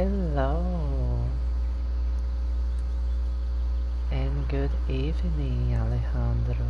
Hello and good evening, Alejandro.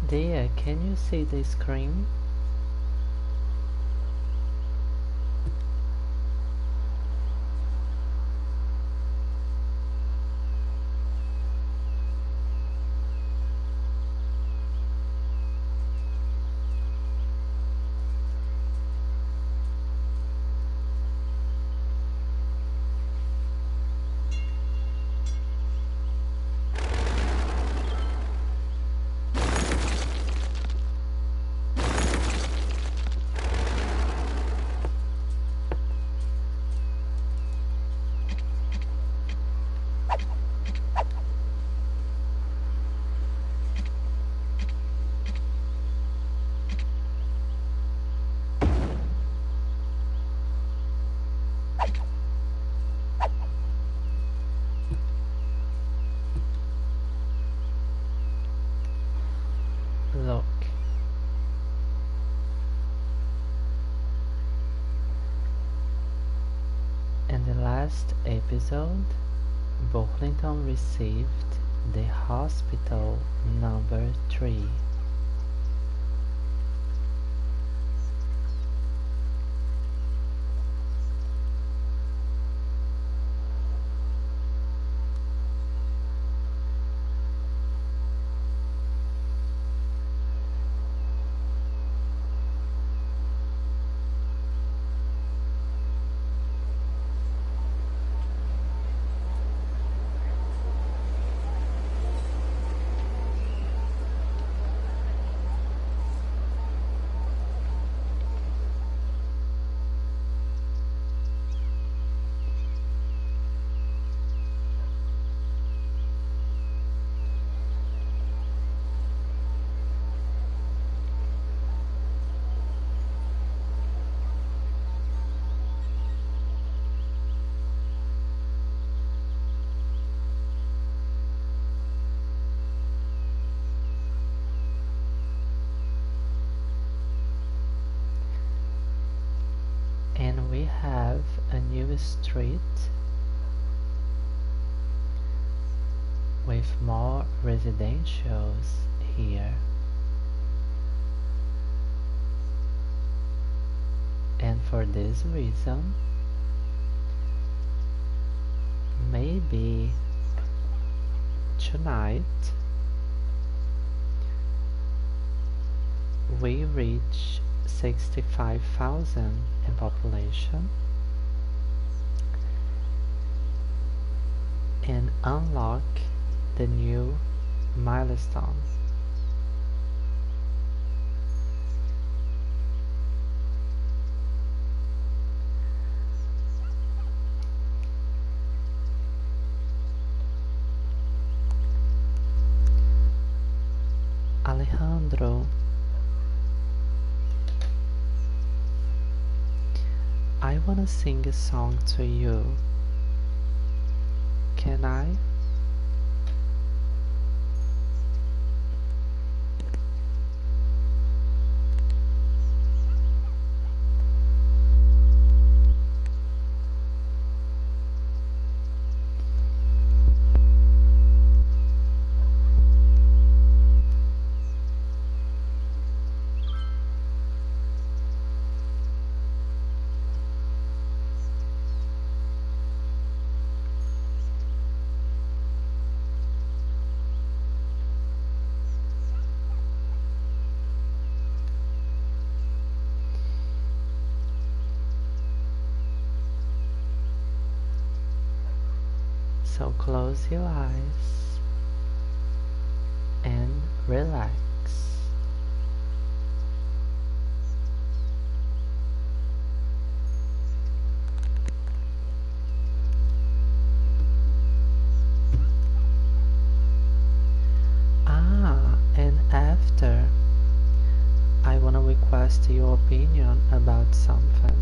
Dear, can you see the screen? Look. In the last episode, Burlington received the hospital number 3. And we have a new street with more residentials here. And for this reason, maybe tonight we reach 65,000 in population and unlock the new milestones. Alejandro, I wanna sing a song to you. Can I? So close your eyes and relax. And after, I want to request your opinion about something.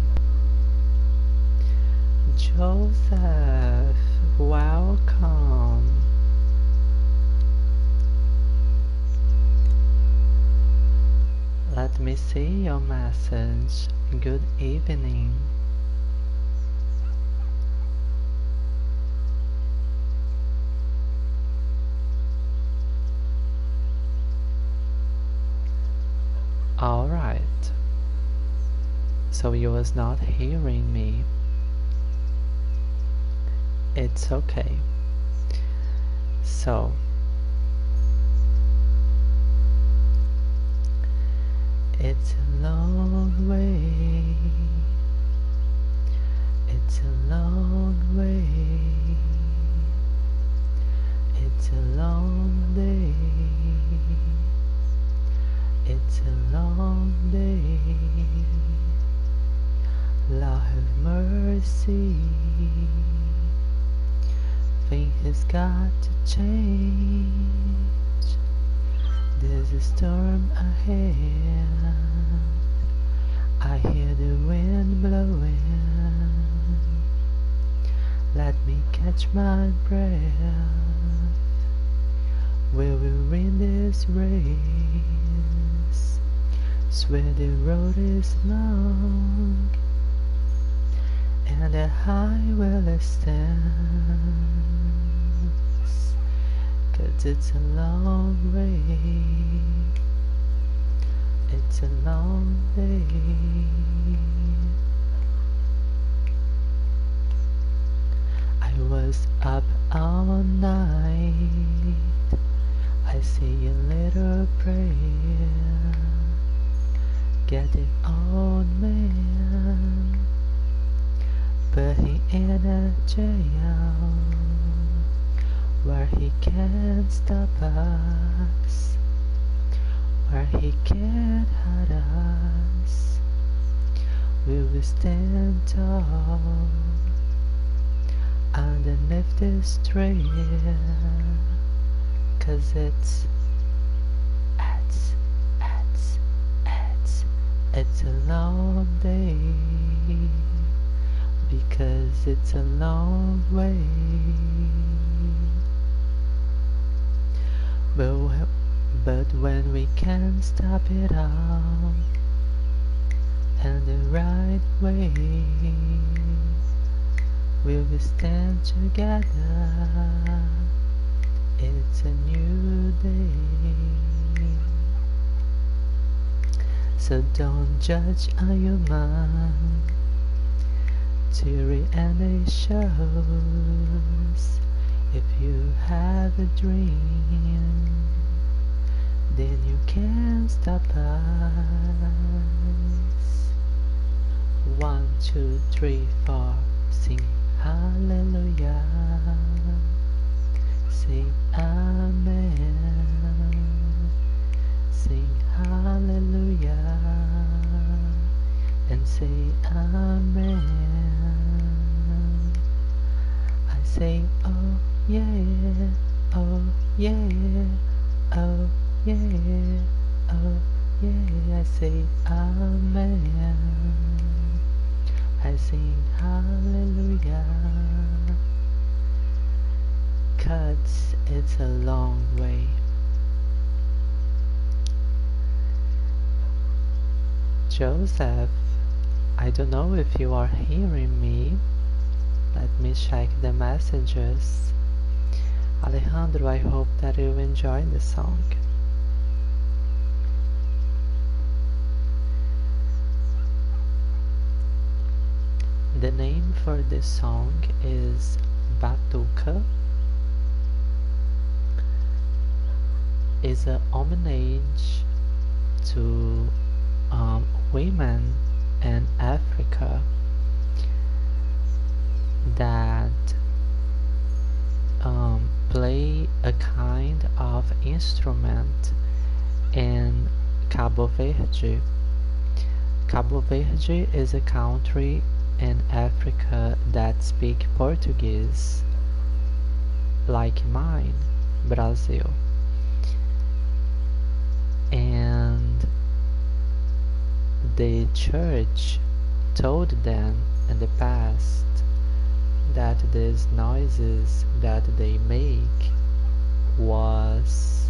Joseph, welcome. Let me see your message. Good evening. Alright. So you was not hearing me. It's okay. So it's a long way. It's a long way. It's a long day. It's a long day. Lord have mercy. Things has got to change. There's a storm ahead. I hear the wind blowing. Let me catch my breath. Will we win this race? Swear the road is long and the highway stands, 'cause it's a long way, it's a long day. I was up all night, I say a little prayer, getting old man, but he in a jail where he can't stop us, where he can't hurt us. We will stand tall underneath this tree, 'cause it's a long day, because it's a long way. But when we can stop it all and the right way, we will stand together. It's a new day. So don't judge on your mind. Theory and it shows. If you have a dream, then you can't stop us. 1, 2, 3, 4, sing hallelujah, sing amen, sing hallelujah, and say amen. I say oh yeah, oh yeah, oh yeah, oh yeah. I say amen. I sing hallelujah, 'cause it's a long way. Joseph, I don't know if you are hearing me. Let me check the messages. Alejandro, I hope that you enjoyed the song. The name for this song is Batuca. Is an homage to women in Africa that play a kind of instrument in Cabo Verde. Cabo Verde is a country in Africa that speaks Portuguese, like mine, Brazil. And the church told them in the past that these noises that they make was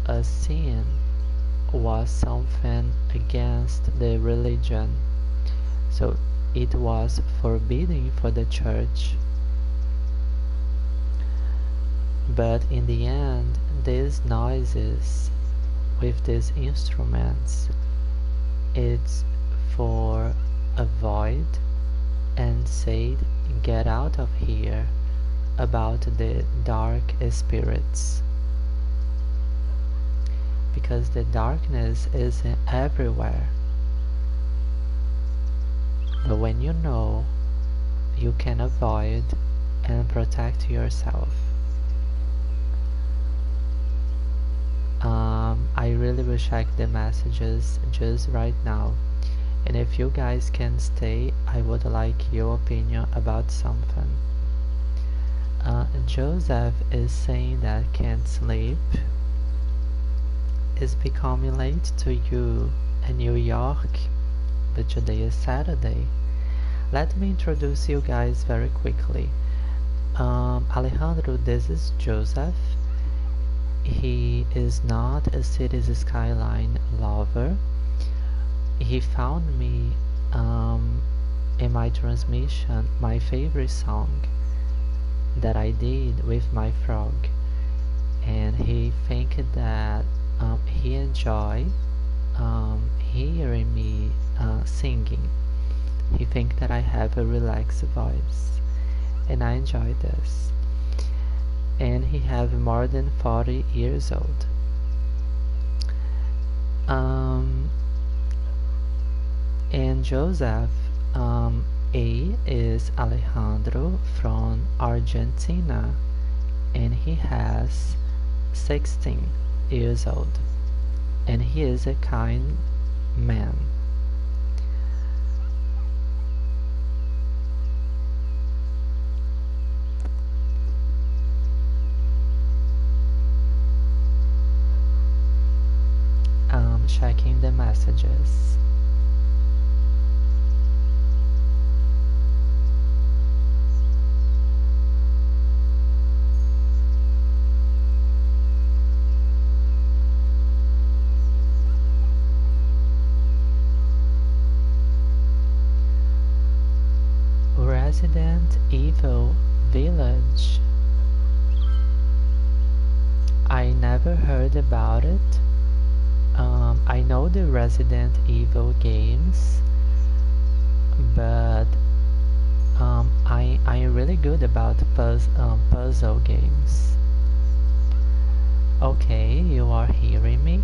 a sin, was something against the religion. So it was forbidden for the church. But in the end, these noises with these instruments, it's for avoid and said get out of here about the dark spirits, because the darkness is everywhere. But when you know, you can avoid and protect yourself. I really will check the messages just right now, and if you guys can stay, I would like your opinion about something. Joseph is saying that can't sleep. It's becoming late to you in New York, but today is Saturday. Let me introduce you guys very quickly. Alejandro, this is Joseph. He is not a Cities Skyline lover. He found me in my transmission my favorite song that I did with my frog, and he think that he enjoy hearing me singing. He think that I have a relaxed voice, and I enjoy this. And he have more than 40 years old. And Joseph, A is Alejandro from Argentina, and he has 16 years old, and he is a kind man. Checking the messages. Resident Evil Village. I never heard about it. I know the Resident Evil games, but I'm really good about puzzle games. Okay, you are hearing me?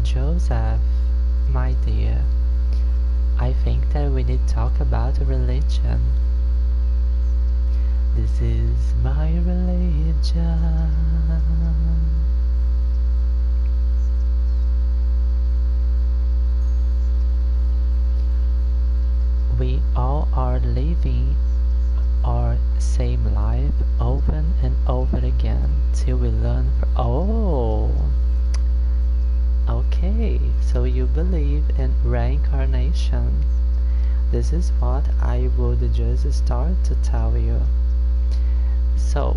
Joseph, my dear, I think that we need to talk about religion. This is my religion. We all are living our same life over and over again till we learn. Okay, so you believe in reincarnation. This is what I would just start to tell you. So,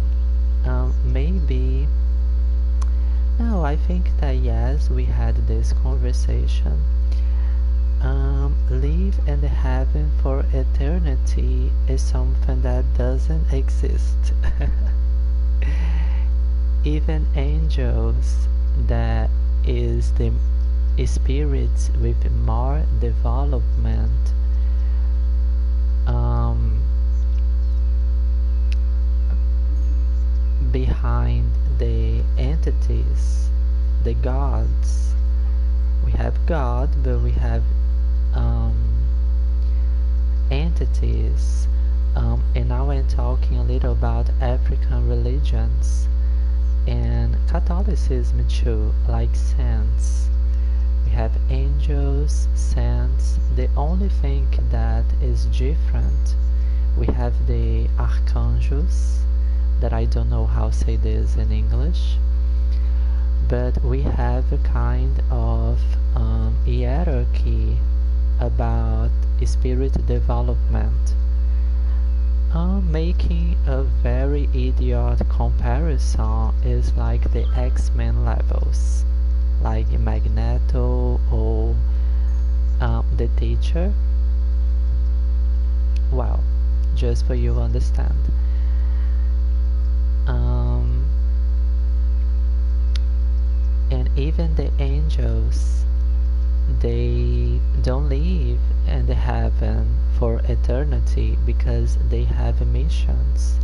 maybe... No, I think that yes, we had this conversation. Live in the heaven for eternity is something that doesn't exist. even angels, that is the spirits with more development, um, behind the entities, the gods. We have God, but we have um, entities. And now I'm talking a little about African religions and Catholicism too, like saints. We have angels, saints. The only thing that is different, we have the archangels, that I don't know how to say this in English, but we have a kind of hierarchy about spirit development. Making a very idiot comparison is like the X-Men levels, like Magneto or the teacher. Well, just for you to understand. And even the angels, they don't live in the heaven for eternity because they have missions.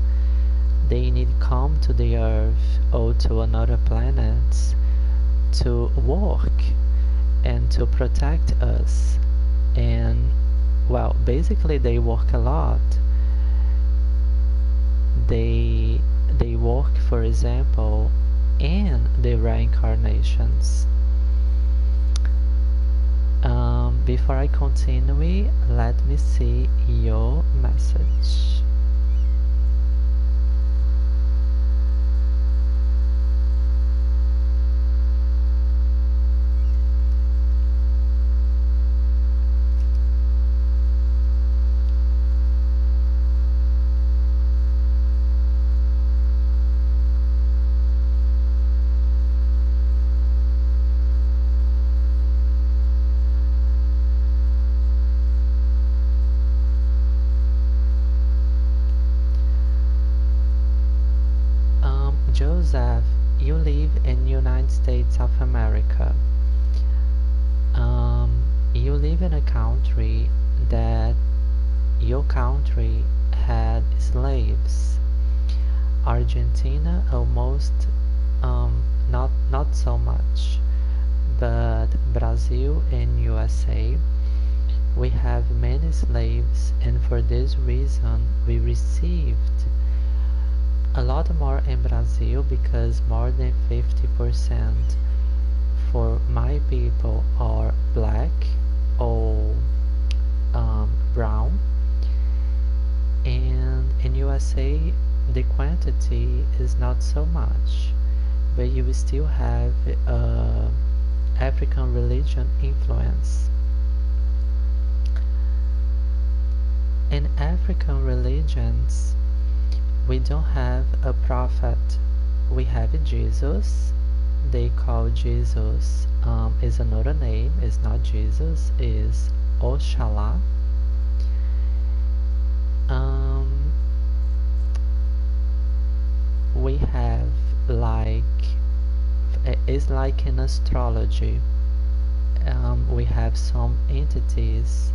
They need to come to the earth or to another planet to work and to protect us. And well, basically they work a lot. They work, for example, in the reincarnations. Before I continue, let me see your message. Joseph, you live in United States of America. You live in a country that your country had slaves. Argentina almost, not so much, but Brazil and USA, we have many slaves, and for this reason we received a lot more in Brazil, because more than 50% for my people are black or brown, and in USA the quantity is not so much, but you still have African religion influence. In African religions, we don't have a prophet. We have Jesus. They call Jesus is another name. It's not Jesus. Is Oshala. We have it's like in astrology. We have some entities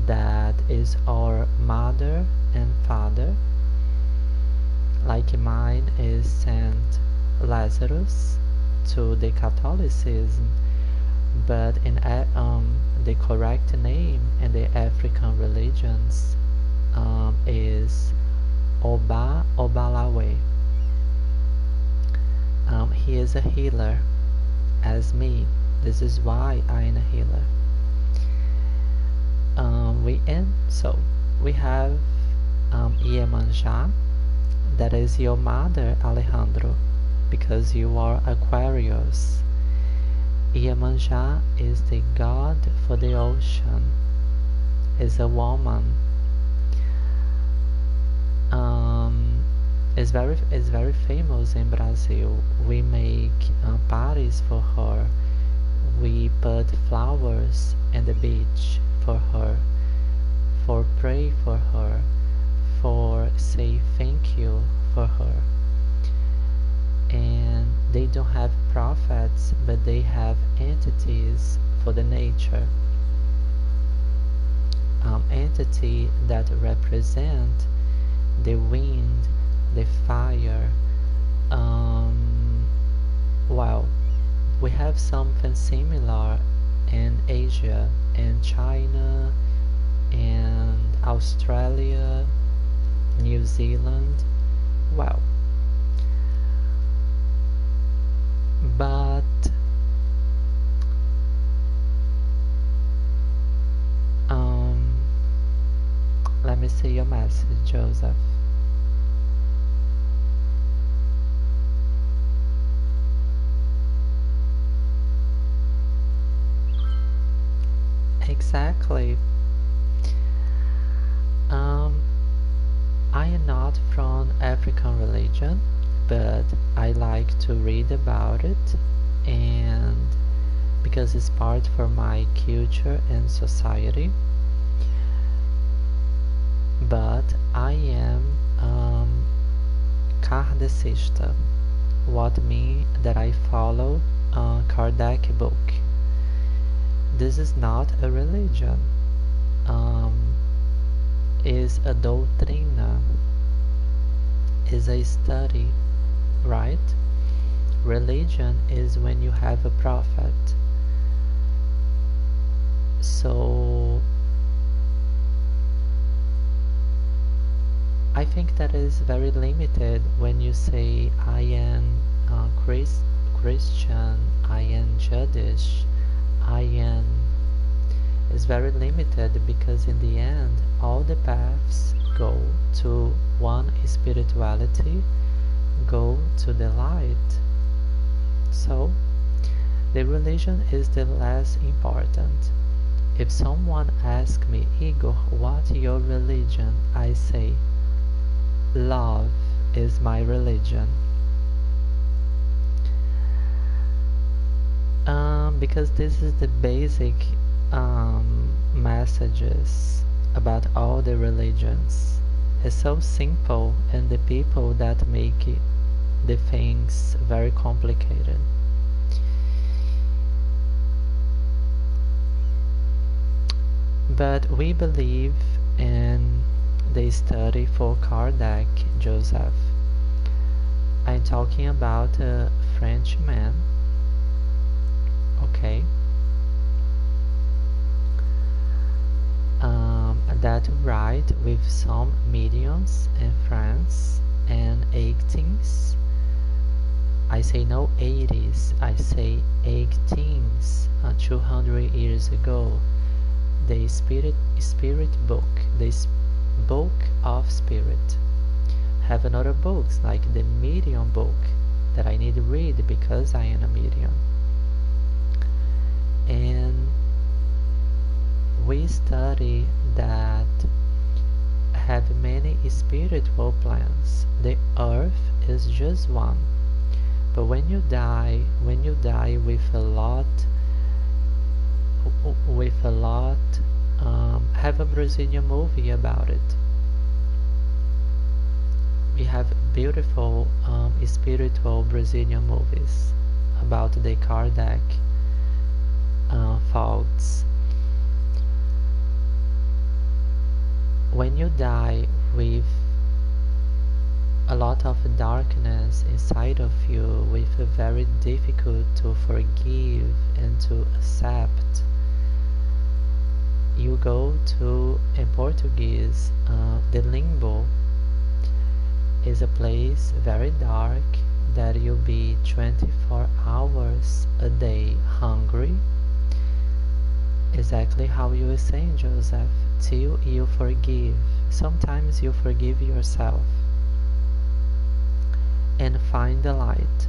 that is our mother and father. Like mine is Saint Lazarus to the Catholicism, but in the correct name in the African religions is Obalawe. He is a healer, as me. This is why I am a healer. We have Iemanjá, that is your mother, Alejandro, because you are Aquarius. Iemanjá is the god for the ocean, is a woman. Is very famous in Brazil. We make parties for her. We put flowers in the beach for her, for pray for her, for say thank you for her. and they don't have prophets, but they have entities for the nature. Entity that represent the wind, the fire. Well, we have something similar in Asia and China and Australia, New Zealand. Well, but let me see your message, Joseph. Exactly. I am not from African religion, but I like to read about it, and because it's part for my culture and society. But I am Kardecista, what means that I follow Kardec book. This is not a religion, is a doutrina, is a study, right? Religion is when you have a prophet. So I think that is very limited when you say I am Christian, I am Jewish, I am. It's very limited because in the end all the paths go to one spirituality, go to the light. So the religion is the less important. If someone asks me, Igor, what your religion? I say, love is my religion. Because this is the basic messages about all the religions. It's so simple, and the people that make the things very complicated. But we believe in the study for Kardec, Joseph. I'm talking about a French man, okay, that write with some mediums in France and 18s. I say no 80s, I say 18s, 200 years ago. The spirit book, the book of spirit. Have another books like the medium book that I need to read because I am a medium. And we study that have many spiritual plans. The earth is just one. But when you die with a lot, have a Brazilian movie about it. We have beautiful spiritual Brazilian movies about the Kardec faults. When you die with a lot of darkness inside of you, with very difficult to forgive and to accept, you go to, in Portuguese, the limbo is a place very dark that you'll be 24 hours a day hungry, exactly how you were saying, Joseph, till you forgive. Sometimes you forgive yourself and find the light.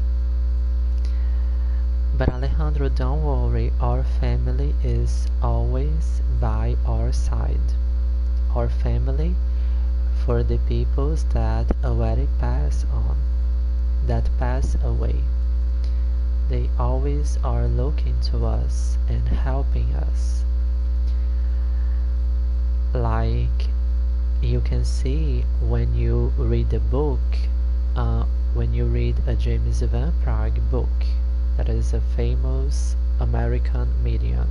But Alejandro, don't worry, our family is always by our side. Our family for the peoples that already pass on, that pass away. They always are looking to us and helping us. Like you can see when you read the book, when you read a James Van Praagh book, that is a famous American medium.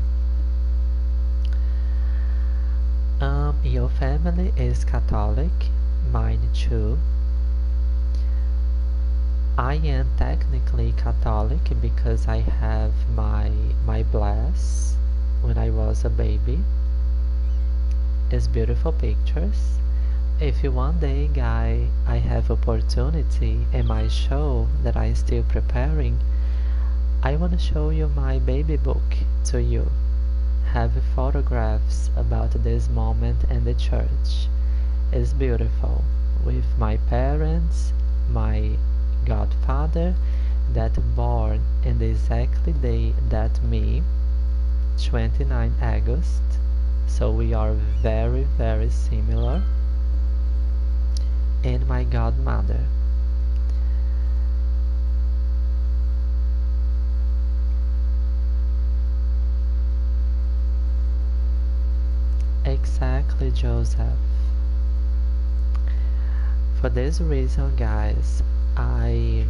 Your family is Catholic, mine too. I am technically Catholic because I have my bless when I was a baby. It's beautiful pictures. If one day, guy, I have opportunity in my show that I'm still preparing, I want to show you my baby book to you. Have photographs about this moment in the church. It's beautiful, with my parents, my godfather, that born in the exactly day that me, 29 August, so we are very, very similar, and my godmother. Exactly, Joseph. For this reason, guys, I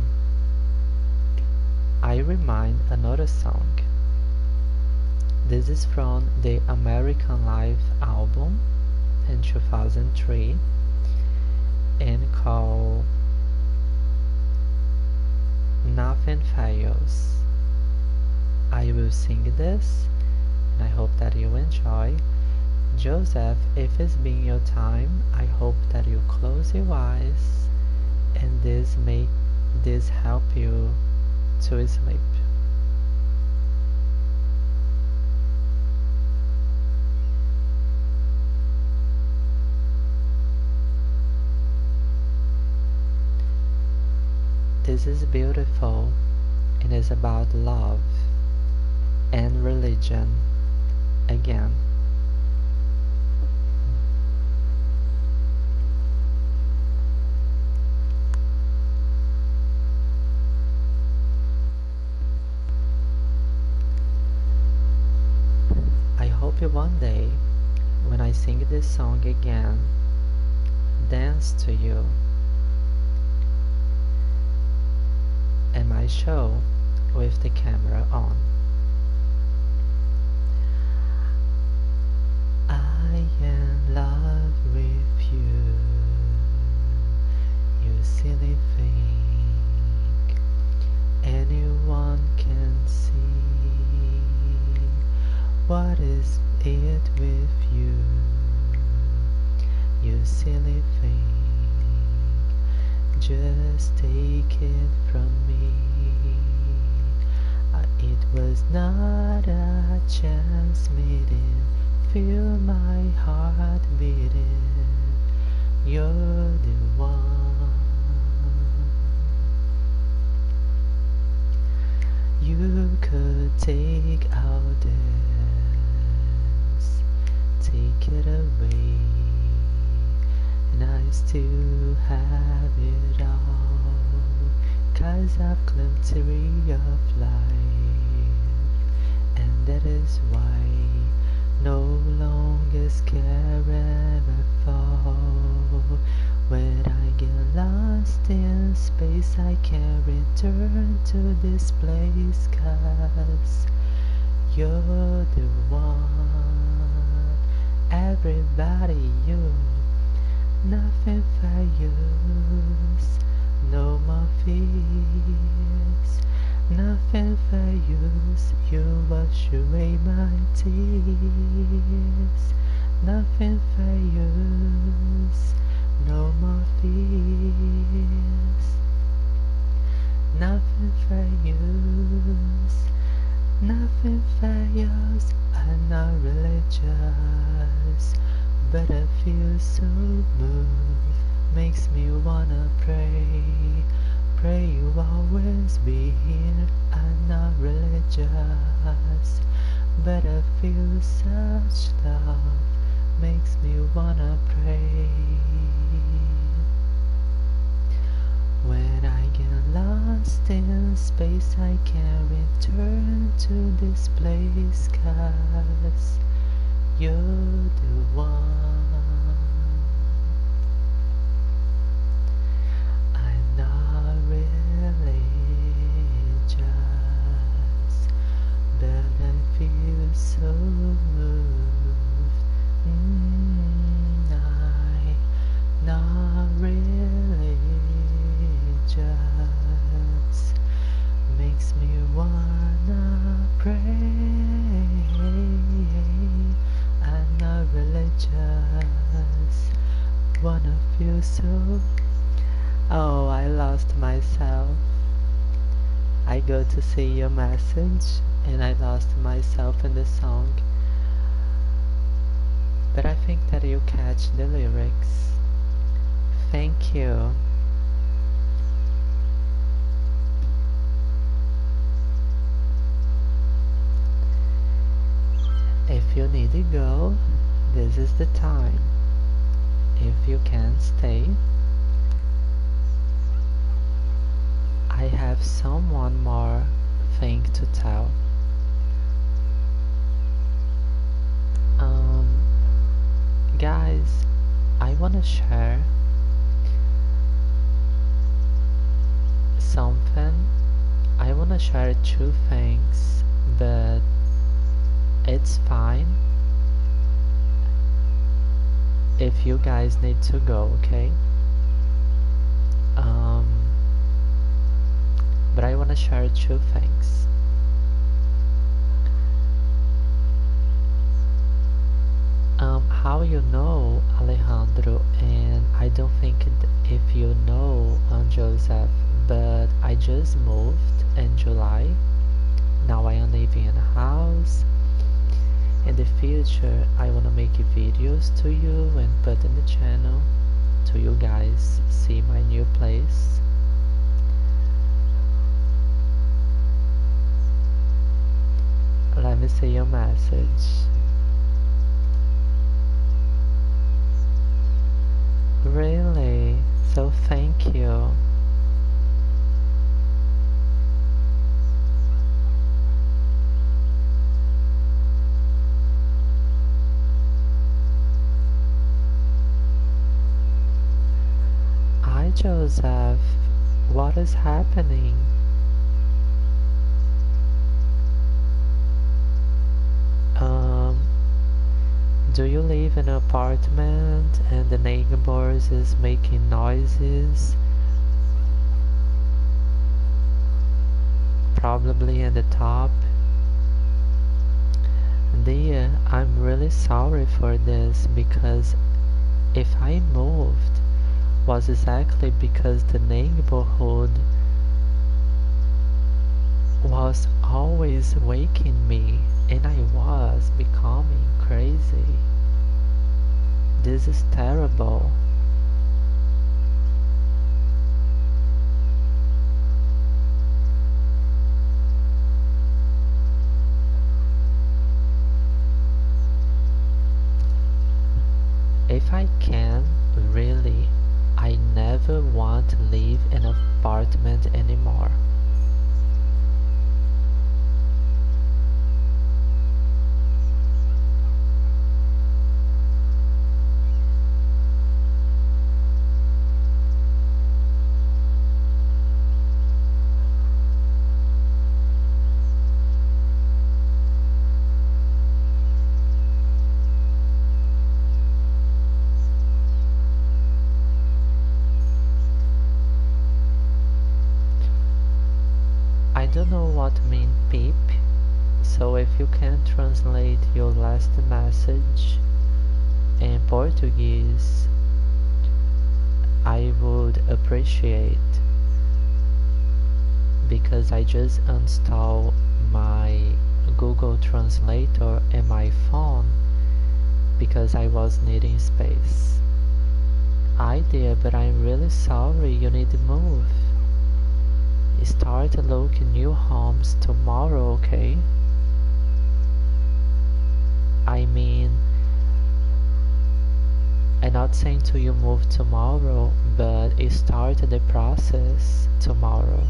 remind another song. This is from the American Life album in 2003 and called Nothing Fails. I will sing this and I hope that you enjoy. Joseph, if it's been your time, I hope that you close your eyes and this help you to sleep. This is beautiful and is about love and religion again. I hope you one day, when I sing this song again, dance to you. And my show with the camera on. I am love with you, you silly thing. Anyone can see. What is it with you, you silly thing? Just take it from me. It was not a chance meeting. Feel my heart beating. You're the one. You could take all this, take it away, and I still have it all, 'cause I've climbed the tree of life, and that is why no longer scared ever fall. When I get lost in space, I can return to this place, 'cause you're the one. Everybody, you. Nothing fails, no more fears. Nothing fails, you wash away my tears. Nothing fails, no more fears. Nothing fails, nothing fails. I'm not religious, but I feel so moved, makes me wanna pray. Pray you always be here. I'm not religious, but I feel such love, makes me wanna pray. When I get lost in space, I can return to this place, 'cause you're the one. I'm not so moved. I not really, just makes me wanna pray. I'm not really, just wanna feel so. Oh, I lost myself. I go to see your message and I lost myself in the song. But I think that you catch the lyrics. Thank you. If you need to go, this is the time. If you can't stay, I have someone more thing to tell. Guys, I wanna share something. I wanna share two things, but it's fine if you guys need to go, okay? But I wanna share two things. How you know Alejandro, and I don't think if you know Joseph, but I just moved in July. Now I am living in a house. In the future, I wanna make videos to you and put in the channel to you guys see my new place. Let me see your message. Really? So thank you. Hi Joseph, what is happening? Do you live in an apartment and the neighbors is making noises? Probably in the top. Dear, I'm really sorry for this, because if I moved was exactly because the neighborhood was always waking me and I was becoming crazy. This is terrible. If I can, really, I never want to live in an apartment anymore. I don't know what mean peep, so if you can translate your last message in Portuguese, I would appreciate, because I just installed my Google Translator in my phone because I was needing space. I did, but I'm really sorry, you need to move. Start looking new homes tomorrow, okay? I mean, I'm not saying to you move tomorrow, but start the process tomorrow.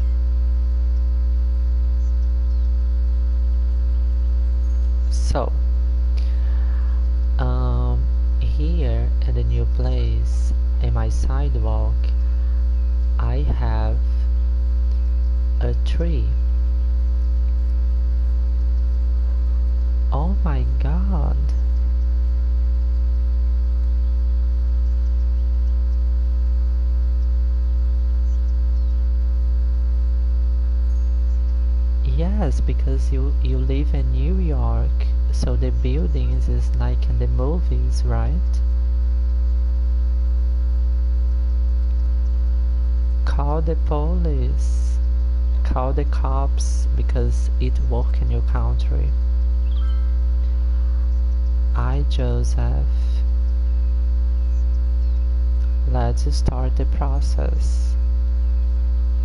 So, here in the new place, in my sidewalk, I have a tree. Oh my Yes, because you live in New York, so the buildings is like in the movies, right? Call the police. Call the cops because it work in your country. Joseph. Let's start the process.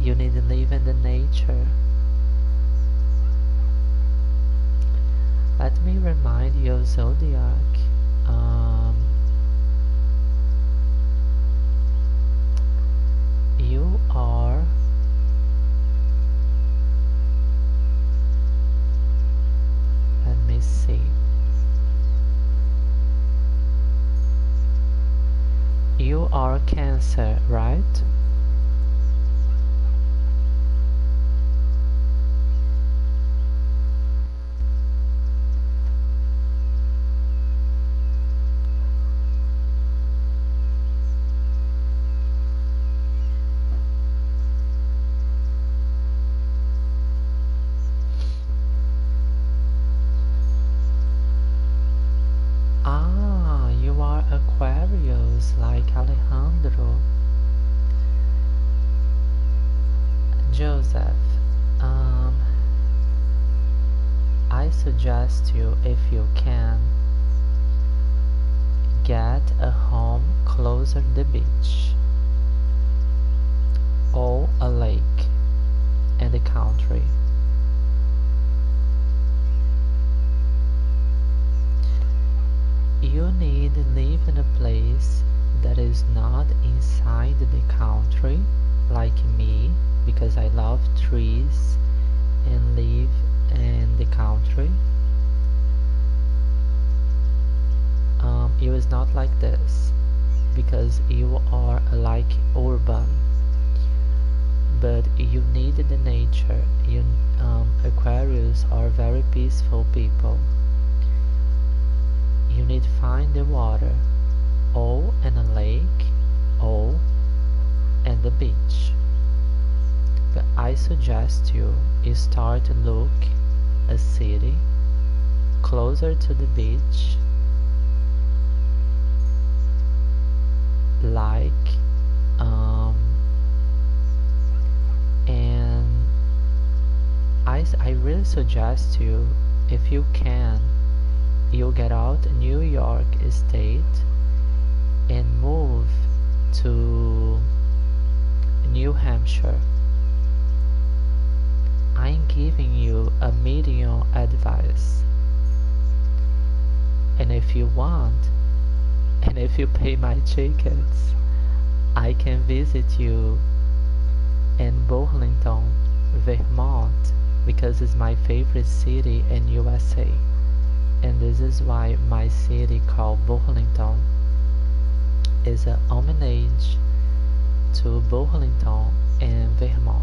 You need to live in the nature. Let me remind you of zodiac. You are let me see. You are Cancer, right? Ah, you are Aquarius like Alejandro. Joseph, I suggest you, if you can, get a home closer to the beach or a lake in the country. You need to live in a place that is not inside the country, like me, because I love trees and live in the country. You is not like this because you are like urban, but you need the nature. Aquarius are very peaceful people. You need to find the water, or in a lake, or at the beach. But I suggest you start to look a city closer to the beach, like and I really suggest you, if you can, you get out New York State and move to New Hampshire. I'm giving you a medium advice, and if you want, and if you pay my tickets, I can visit you in Burlington, Vermont, because it's my favorite city in USA, and this is why my city called Burlington is an homage to Burlington in Vermont.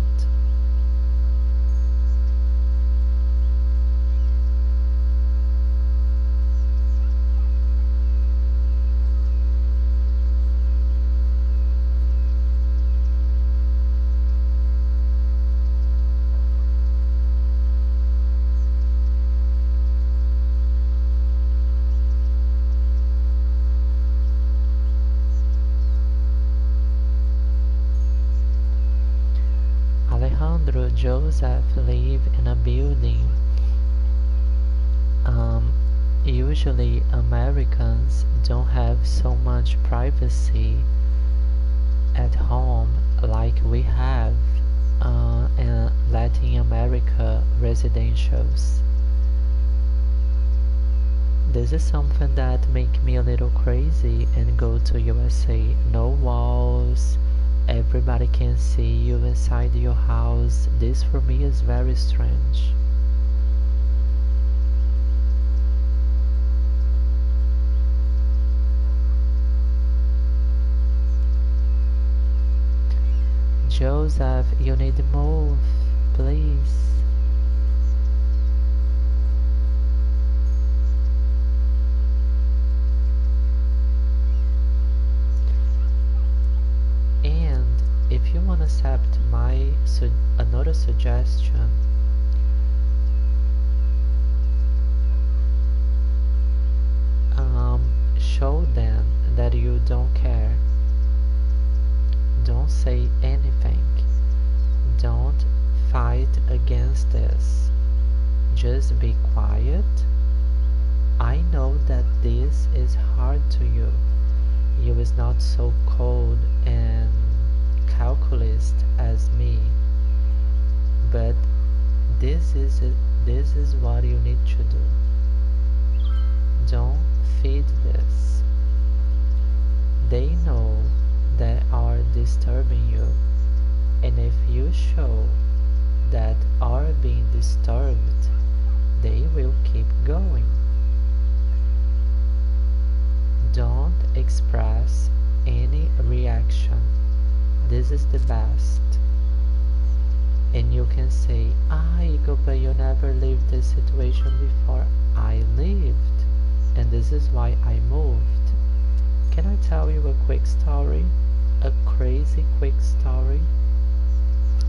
Alejandro, Joseph live in a building. Usually Americans don't have so much privacy at home like we have in Latin America residentials. This is something that make me a little crazy and go to USA. No walls, everybody can see you inside your house. This for me is very strange. Joseph, you need to move, please. And if you want to accept my another suggestion, show them that you don't care. Don't say anything. Don't fight against this. Just be quiet. I know that this is hard to you. You is not so cold and calculist as me. But this is what you need to do. Don't feed this. They know they are disturbing you, and if you show that are being disturbed, they will keep going. Don't express any reaction. This is the best. And you can say, Igor, but you never lived this situation before. I lived, and this is why I moved. Can I tell you a quick story? A crazy quick story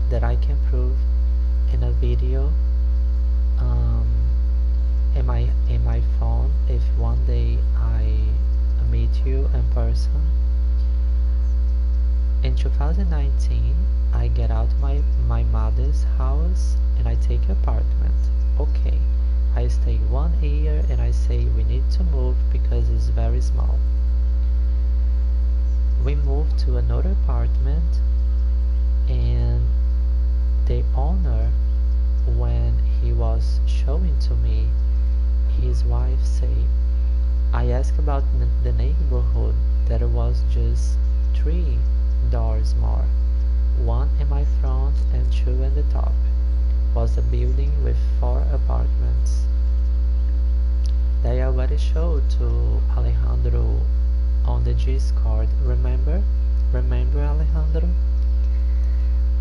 that I can prove in a video in my phone if one day I meet you in person. In 2019, I get out my mother's house and I take an apartment. Okay, I stay 1 year and I say we need to move because it's very small. We moved to another apartment, and the owner, when he was showing to me, his wife say, I asked about the neighborhood. There was just 3 doors more, 1 in my front and 2 in the top. Was a building with 4 apartments. They already showed to Alejandro on the Discord. Remember Alejandro?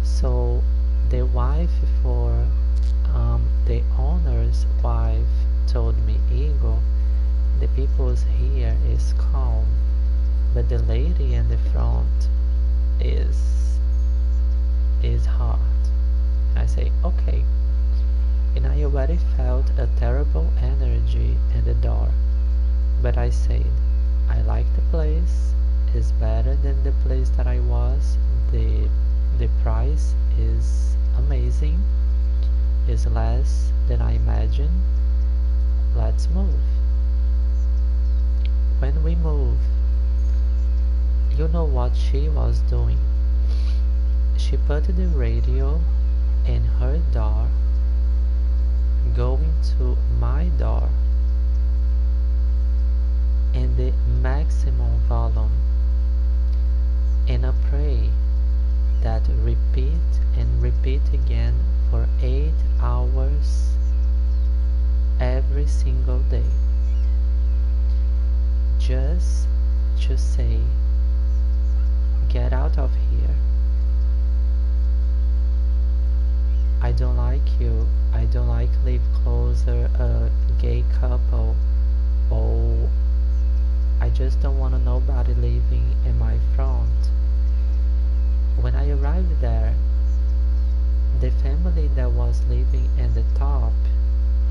So the wife for the owner's wife told me, Igor, the people's here is calm, but the lady in the front is hot. And I say, okay. And I already felt a terrible energy in the door. But I said, I like the place. It's better than the place that I was. The price is amazing. It's less than I imagined. Let's move. When we move, you know what she was doing? She put the radio in her door, going to my door in the maximum volume, and I pray that repeat and repeat again for 8 hours every single day, just to say, get out of here. I don't like you. I don't like live closer a gay couple. Oh, I just don't want nobody living in my front. When I arrived there, the family that was living in the top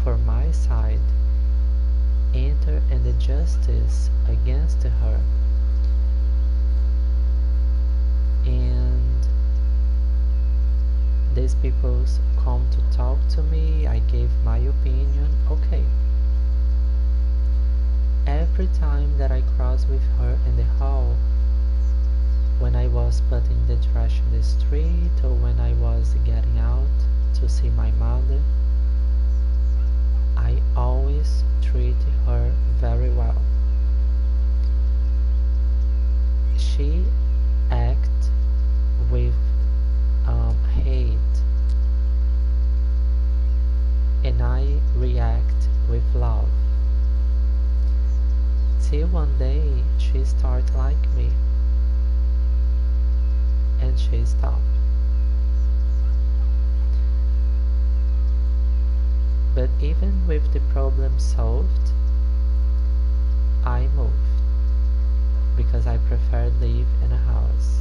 for my side entered in the justice against her. And these people come to talk to me. I gave my opinion. Okay. Every time that I crossed with her in the hall, when I was putting the trash in the street or when I was getting out to see my mother, I always treat her very well. She acts with hate, and I react with love. Till one day she started like me, and she stopped. But even with the problem solved, I moved because I prefer live in a house.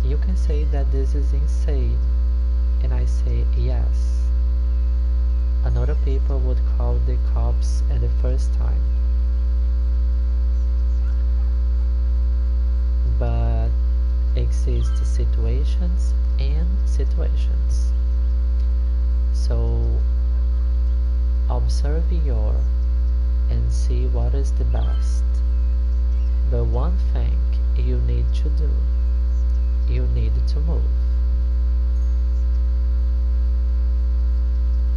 You can say that this is insane, and I say yes. Another people would call the cops at the first time. But exist situations and situations. So observe your and see what is the best. But one thing you need to do, you need to move.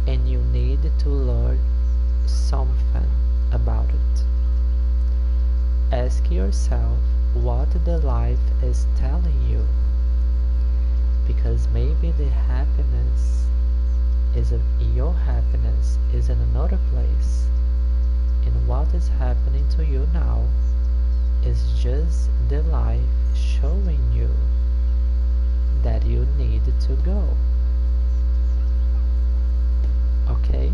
And you need to learn something about it. Ask yourself what the life is telling you, because maybe the happiness your happiness is in another place, and what is happening to you now is just the life showing you that you need to go. Okay?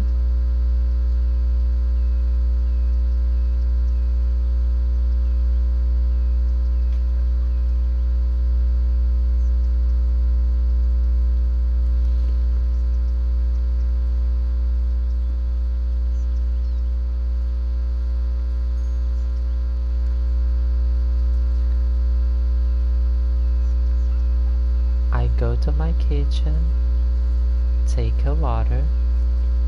I go to my kitchen, take a water,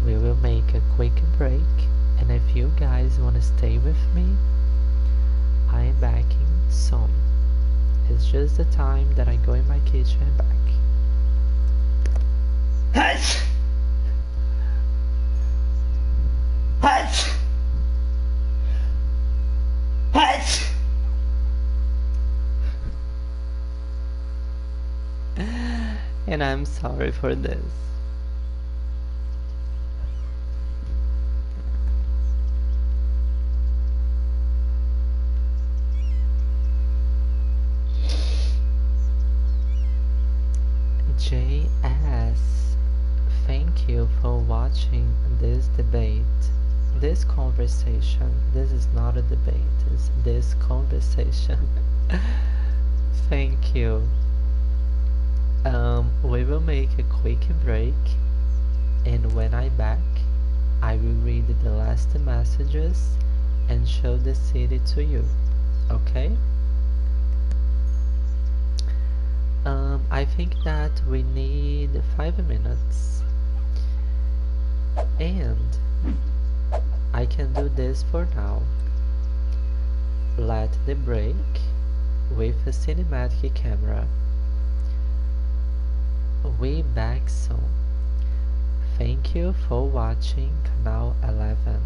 we will make a quick break, and if you guys want to stay with me, I'm back soon. It's just the time that I go in my kitchen and back. And I'm sorry for this. JS, thank you for watching this debate, this conversation. This is not a debate, it's this conversation. Thank you. We will make a quick break, and when I'm back, I will read the last messages and show the city to you, okay? I think that we need 5 minutes, and I can do this for now. Let the break with a cinematic camera. We back soon. Thank you for watching Canal 11.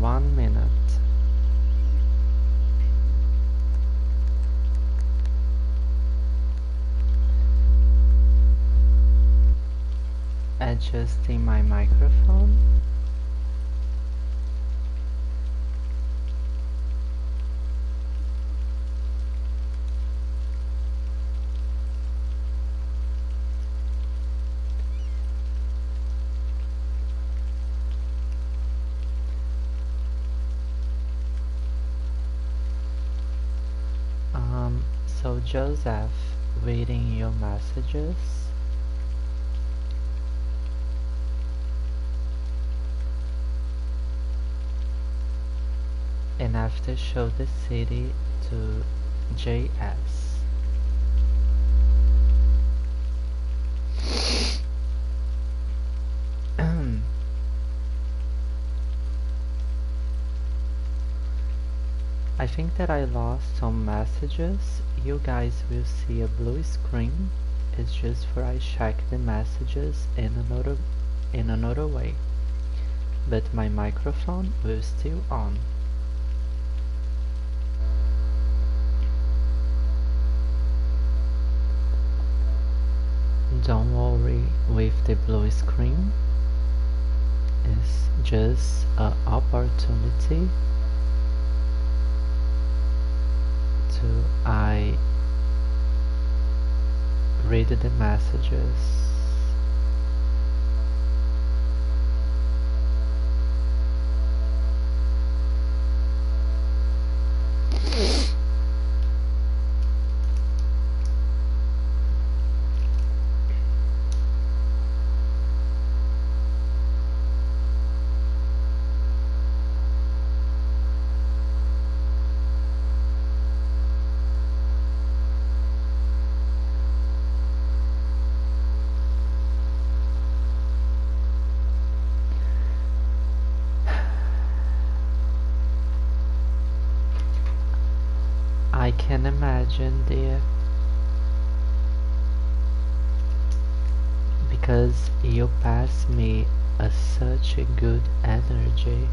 1 minute. Adjusting my microphone. So Joseph, reading your messages. And after show the city to JS. I think that I lost some messages. You guys will see a blue screen. It's just for I check the messages in another way. But my microphone will still on. Don't worry with the blue screen. It's just an opportunity to I read the messages. I can imagine, dear, because you pass me such a good energy.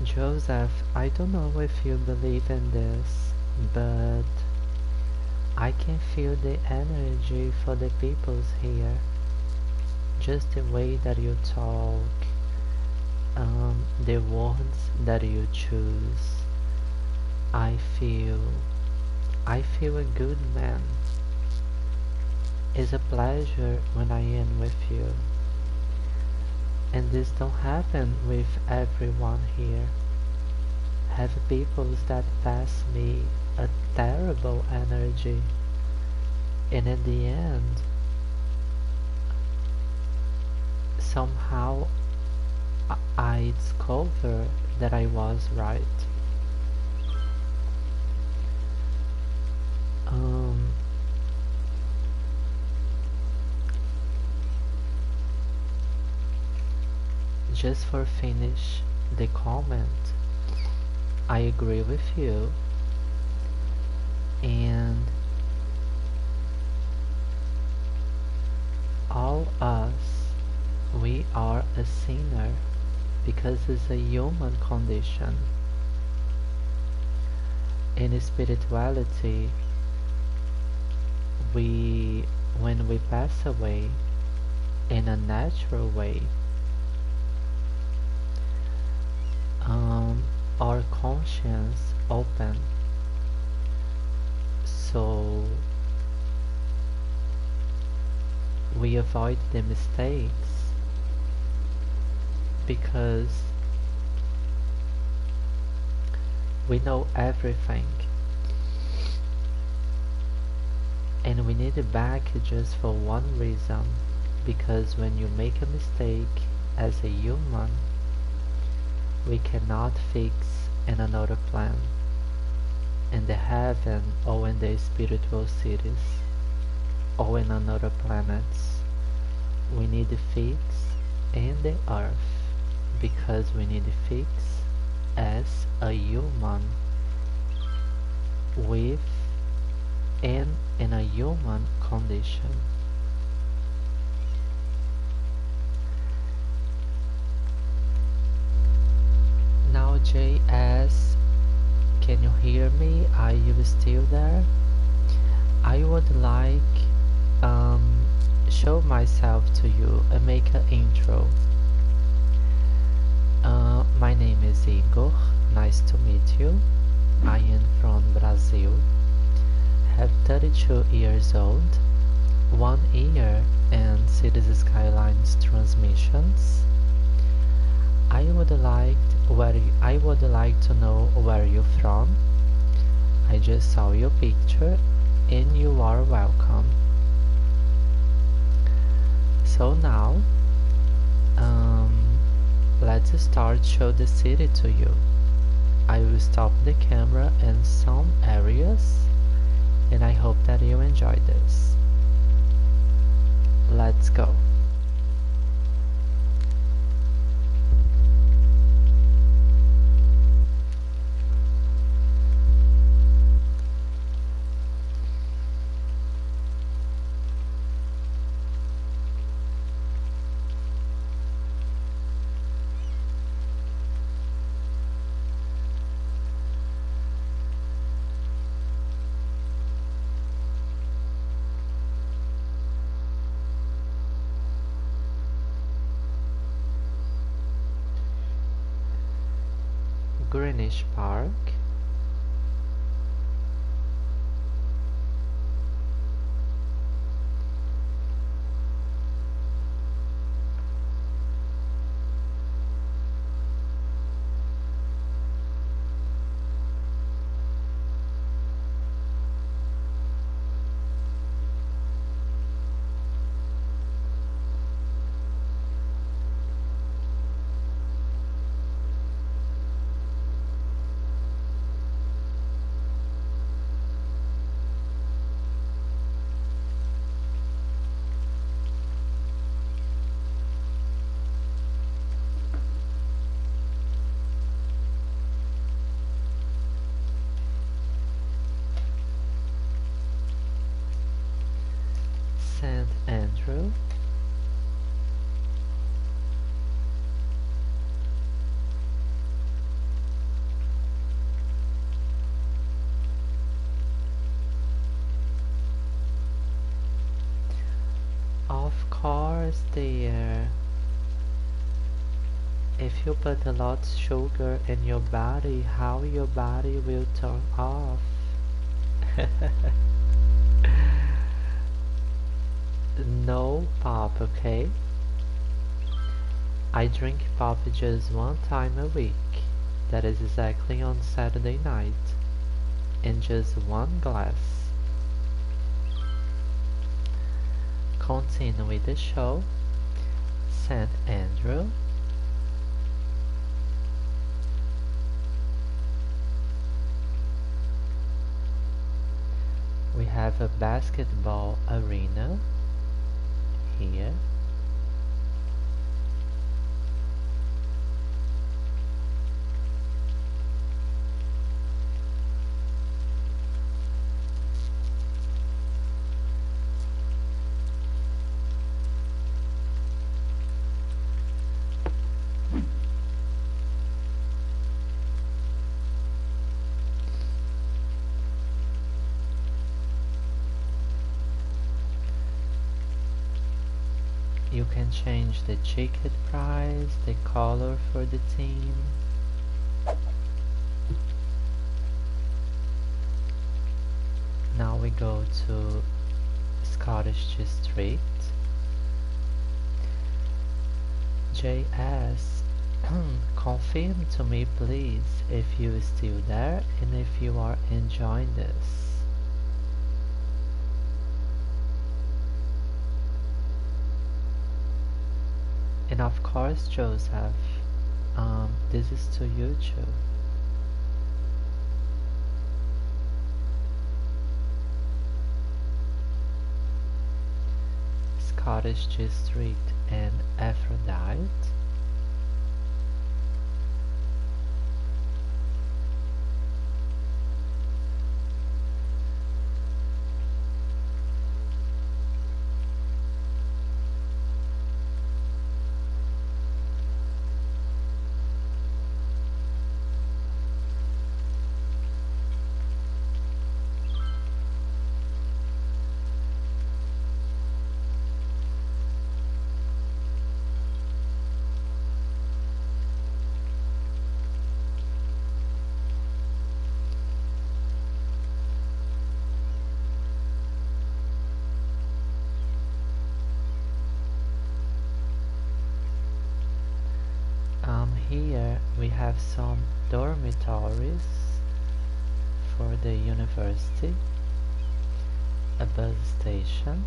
Joseph, I don't know if you believe in this, but I can feel the energy for the peoples here. Just the way that you talk, the words that you choose. I feel a good man. It's a pleasure when I am with you. And this don't happen with everyone here. Have peoples that pass me a terrible energy. And in the end, somehow I discovered that I was right. Just for finish the comment, I agree with you, and all us, we are a sinner because it's a human condition. In spirituality, when we pass away in a natural way, our conscience open, so we avoid the mistakes because we know everything, and we need it back just for one reason, because when you make a mistake as a human, we cannot fix in another plan, in the heaven or in the spiritual cities or in another planets. We need to fix in the earth because we need to fix as a human with in a human condition. hear me? Are you still there? I would like show myself to you and make an intro. My name is Igor. Nice to meet you. I am from Brazil. Have 32 years old. 1 year in Cities Skylines transmissions. I would like to know where you're from. I just saw your picture and you are welcome. So now, let's start show the city to you. I will stop the camera in some areas and I hope that you enjoy this. Let's go. Greenwich Park. St. Andrew. Of course, dear. If you put a lot of sugar in your body, how your body will turn off? No pop, okay? I drink pop just 1 time a week. That is exactly on Saturday night. And just 1 glass. Continue with the show. St. Andrew. We have a basketball arena here. You can change the ticket price, the color for the team. Now we go to Scottish Street. JS, confirm to me please if you are still there and if you are enjoying this. And of course, Joseph, this is to you too. Scottish District and Aphrodite. here we have some dormitories for the university, a bus station,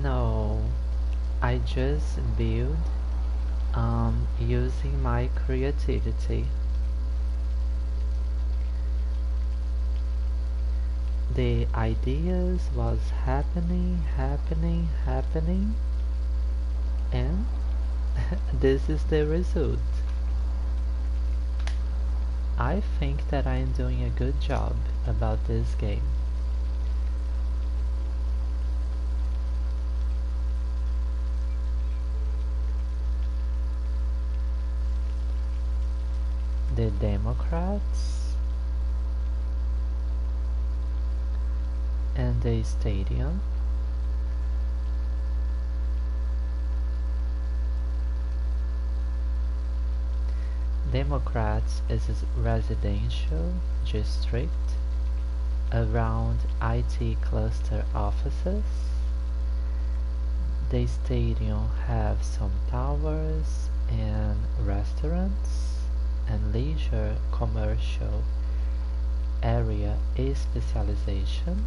no, I just build using my creativity. The ideas was happening, and this is the result. I think that I am doing a good job about this game. The Democrats and the stadium. Democrats is a residential district around IT cluster offices. The stadium have some towers and restaurants and leisure commercial area specialization.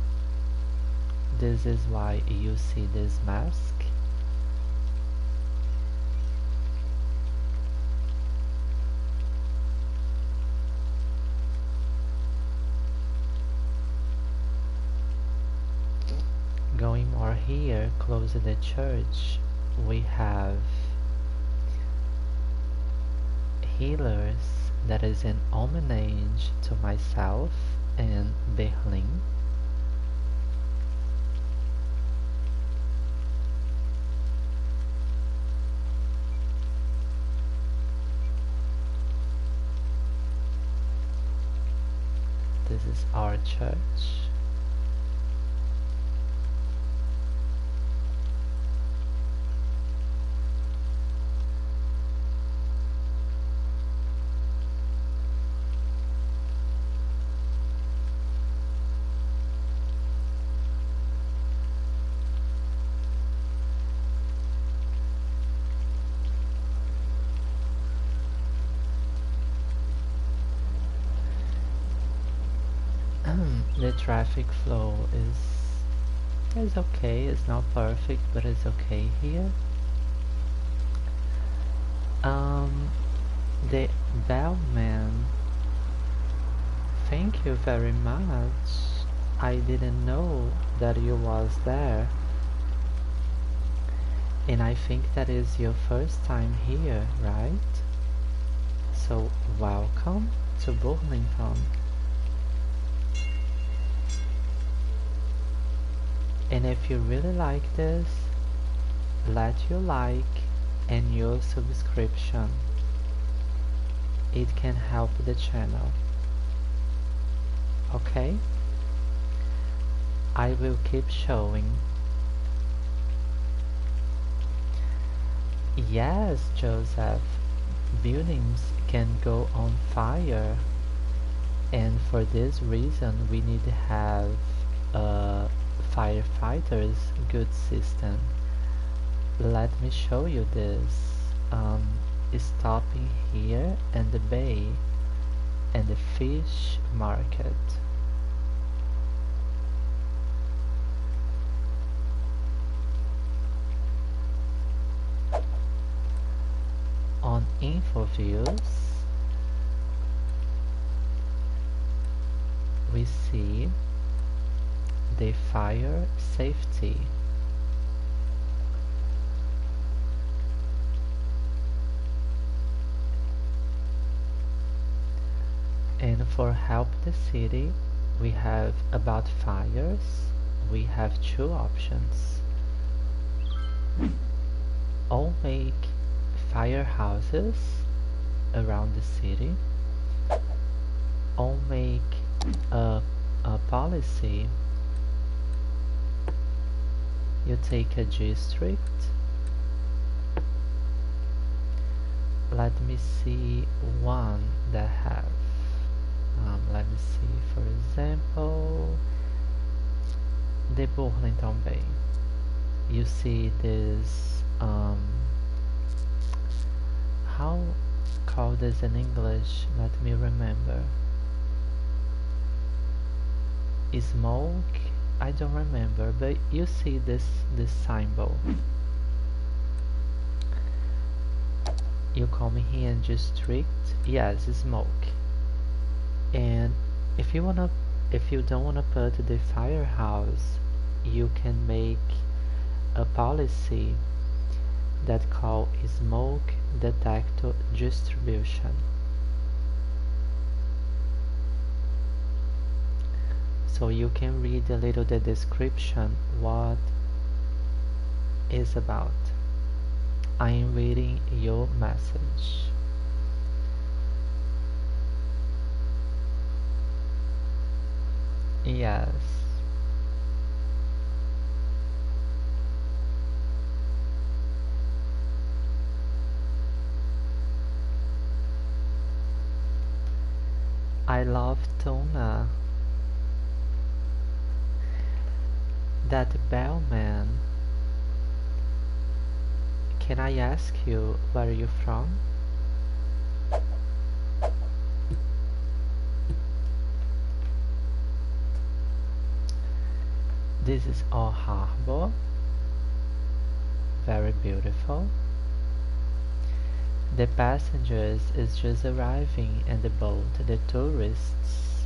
This is why you see this mask. Going more here, close to the church, we have healers that is an homage to myself and Berlin. This is our church. The traffic flow is okay. It's not perfect, but it's okay here. The bellman, thank you very much. I didn't know that you was there, and I think that is your first time here, right? So welcome to Burlington. And if you really like this, let your like and your subscription. It can help the channel. Okay? I will keep showing. Yes, Joseph, buildings can go on fire, and for this reason we need to have firefighters good system. Let me show you this. Stopping here in the bay and the fish market. On info views we see the fire safety. And for help the city, we have about fires, we have two options. All make firehouses around the city. All make a policy. You take a district. let me see one that have. Let me see, for example, the Burlington Bay. You see this, how called this in English? Let me remember. Smoke? I don't remember, but you see this symbol. You come here in district, yes, smoke. And if you don't wanna put the firehouse, you can make a policy that call smoke detector distribution. So you can read a little the description what is about. I am reading your message. Yes. I love tuna. That bellman. Can I ask you where you're from? This is our harbor. Very beautiful. The passengers is just arriving in the boat, the tourists.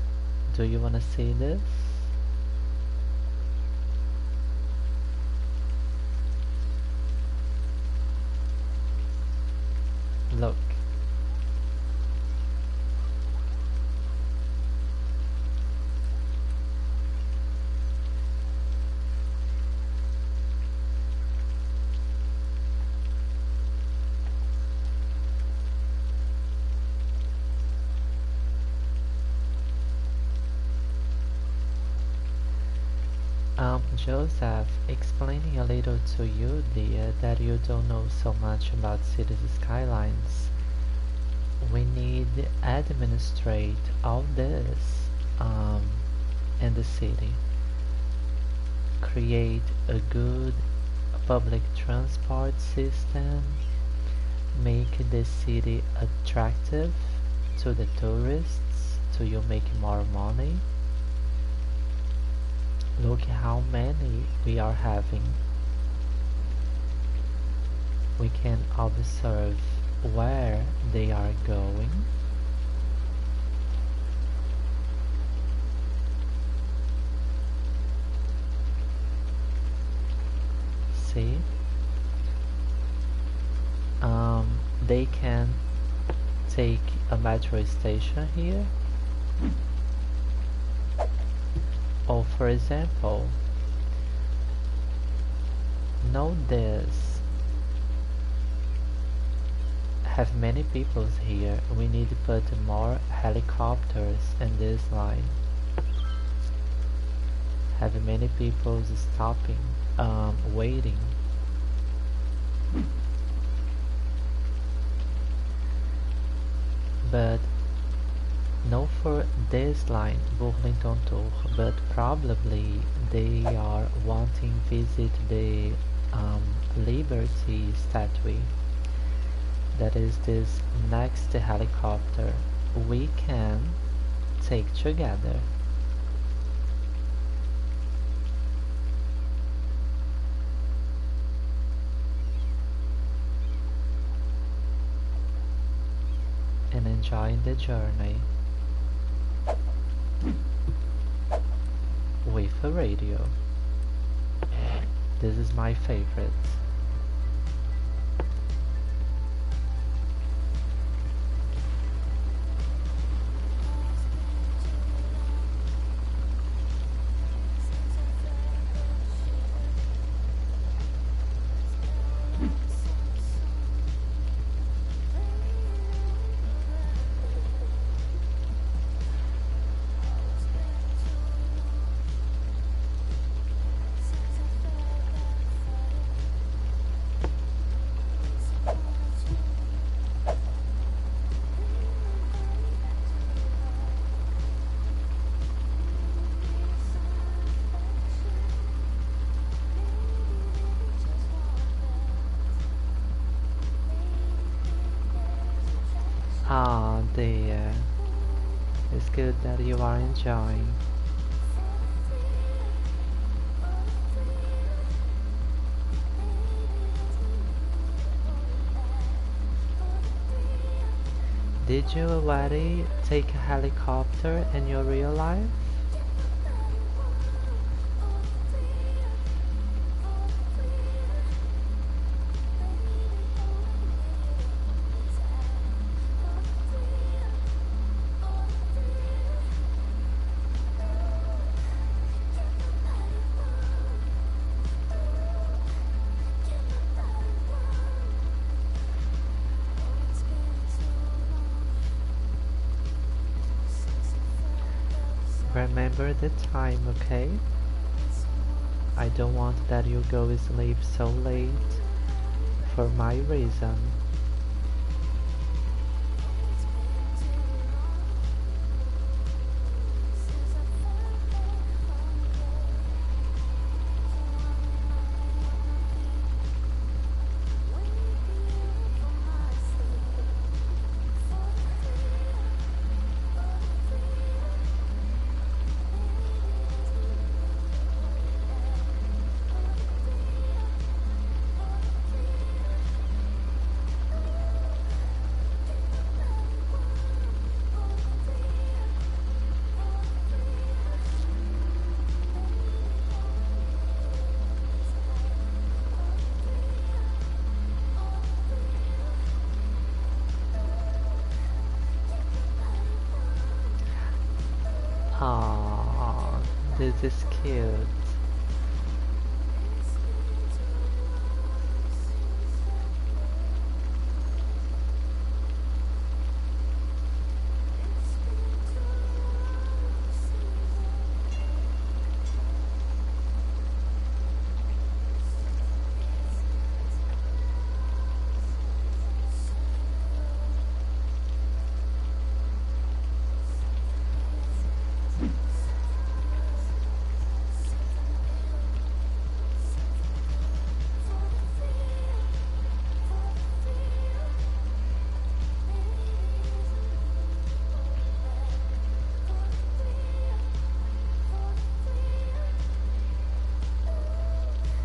Do you wanna see this? Look. Joseph, explaining a little to you, dear, that you don't know so much about cities skylines. We need to administrate all this in the city. Create a good public transport system. Make the city attractive to the tourists, so you make more money. Look how many we are having. We can observe where they are going. See? They can take a metro station here. Or for example, note this, have many people here, we need to put more helicopters in this line. Have many people stopping, waiting. But not for this line, Burlington Tour, but probably they are wanting visit the Liberty statue. That is this next helicopter we can take together. And enjoying the journey. With a radio. This is my favorite. Oh dear, it's good that you are enjoying. Did you already take a helicopter in your real life? Remember the time, okay? I don't want that you go to sleep so late for my reason. Aww, this is cute.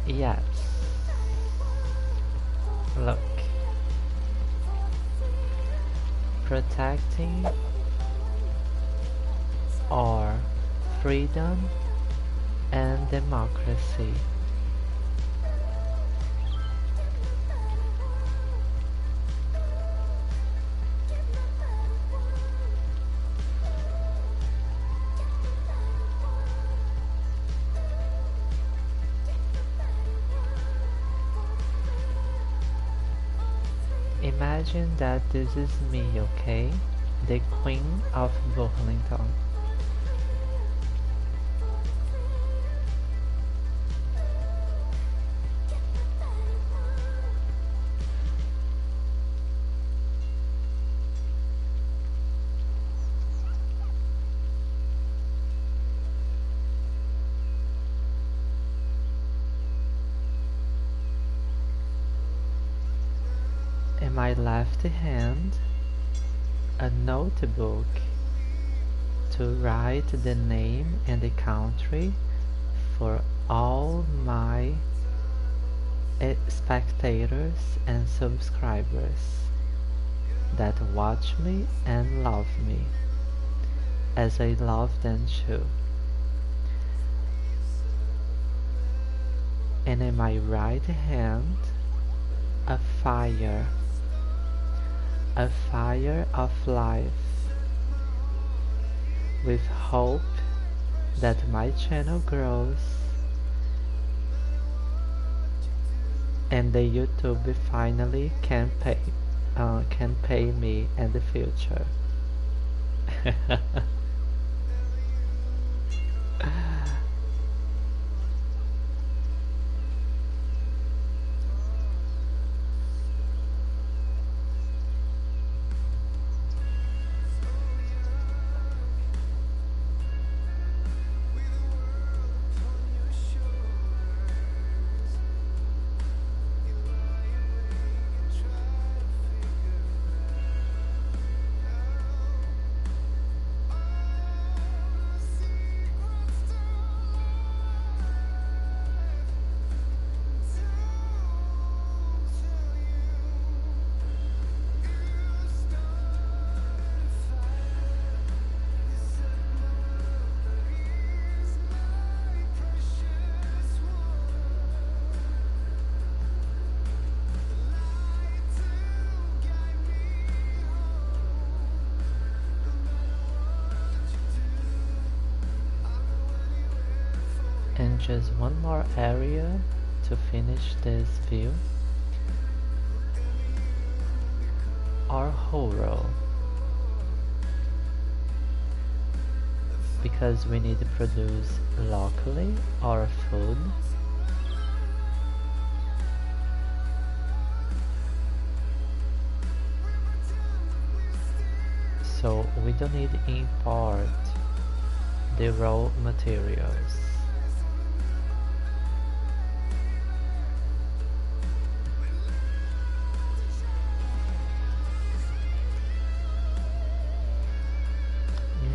Yes. Look. Protecting our freedom and democracy. Imagine that this is me, okay? The Queen of Burlington. In my left hand, a notebook to write the name and the country for all my spectators and subscribers that watch me and love me as I love them too. And in my right hand, a fire of life, with hope that my channel grows and the YouTube finally can pay me in the future. just one more area to finish this view. Our whole row. Because we need to produce locally our food. So we don't need to import the raw materials.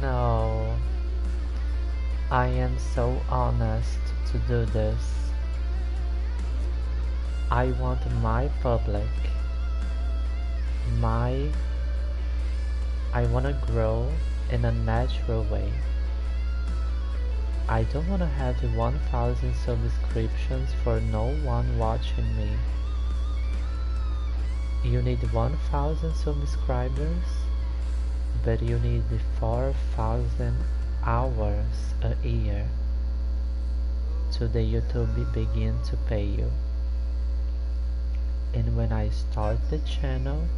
No, I am so honest to do this. I want my public, I want to grow in a natural way. I don't want to have 1,000 subscriptions for no one watching me. You need 1,000 subscribers, but you need 4,000 hours a year to the YouTube begin to pay you. And when I start the channel,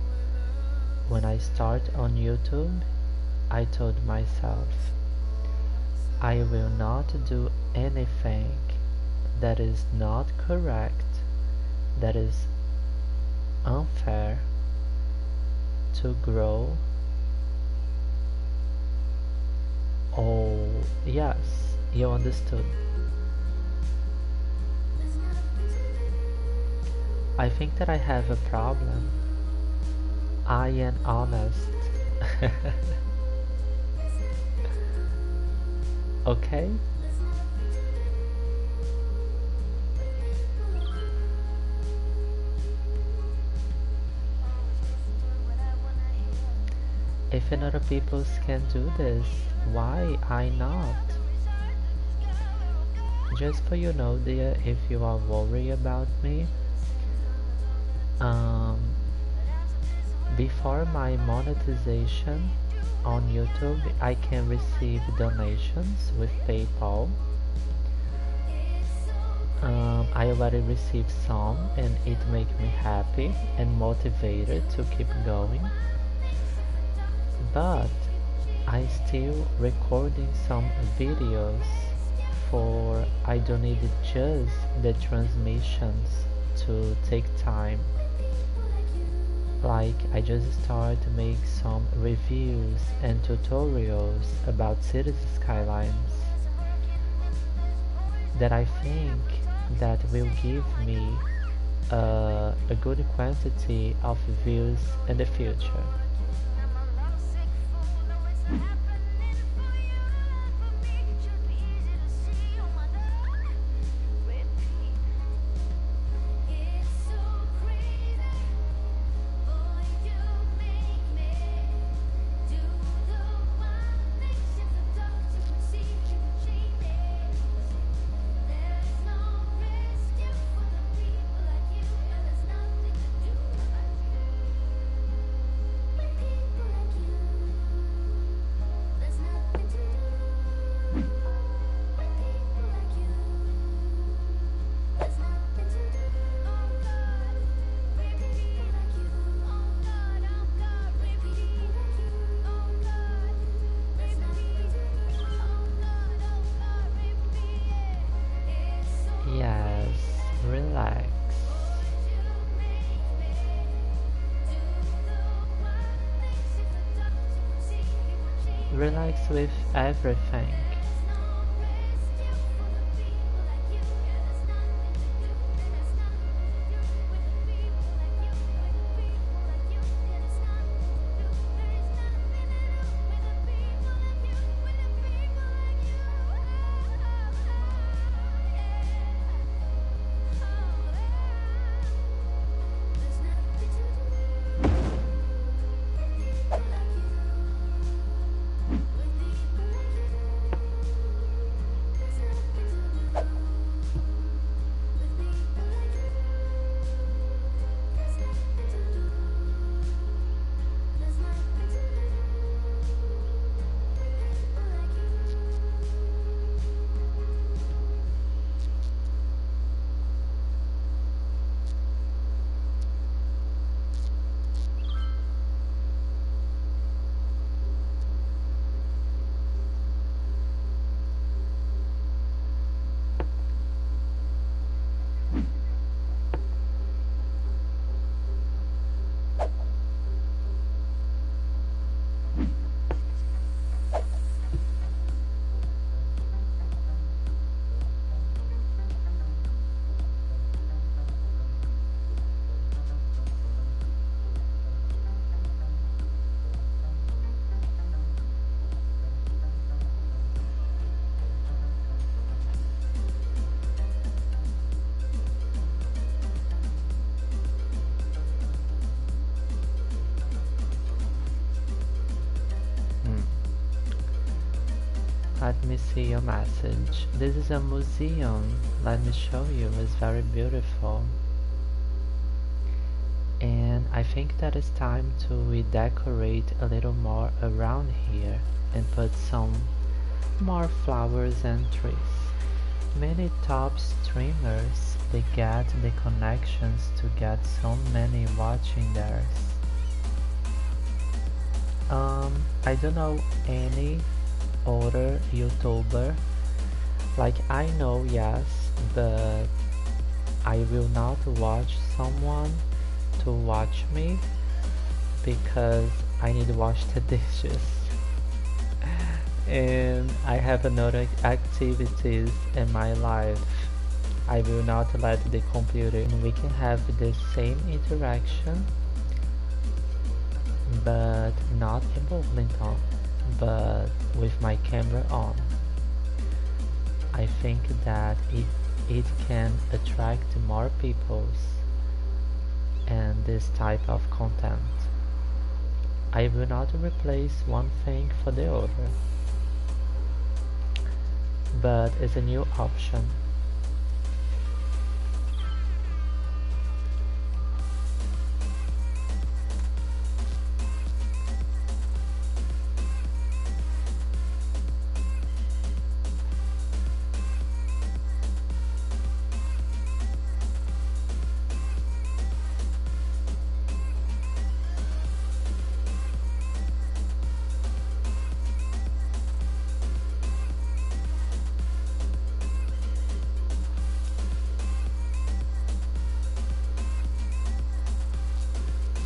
when I start on YouTube, I told myself, I will not do anything that is not correct, that is unfair to grow. Oh, yes, you understood. I think that I have a problem. I am honest. Okay? If another people can do this, why I not? Just for you know, dear, if you are worried about me, before my monetization on YouTube, I can receive donations with PayPal. I already received some and it makes me happy and motivated to keep going. But I still recording some videos for I don't need just the transmissions to take time. Like I just start to make some reviews and tutorials about cities Skylines that I think that will give me a good quantity of views in the future. Relax with everything. Let me see your message. This is a museum. Let me show you. It's very beautiful. And I think that it's time to redecorate a little more around here and put some more flowers and trees. Many top streamers, they get the connections to get so many watching theirs. I don't know any other YouTuber. Like I know, yes, but I will not watch someone to watch me because I need to wash the dishes and I have another activities in my life. I will not let the computer and we can have the same interaction but not in Burlington, but with my camera on. I think that it can attract more people and this type of content. I will not replace one thing for the other, but it's a new option.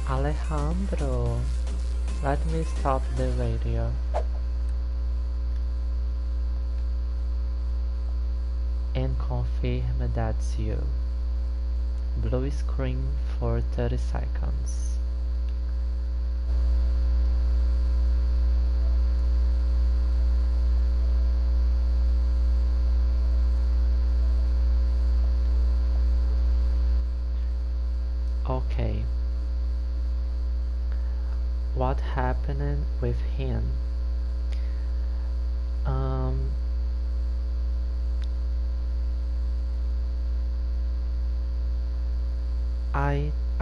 Alejandro, let me stop the radio and confirm that's you. Blue screen for 30 seconds. Okay. What happened with him?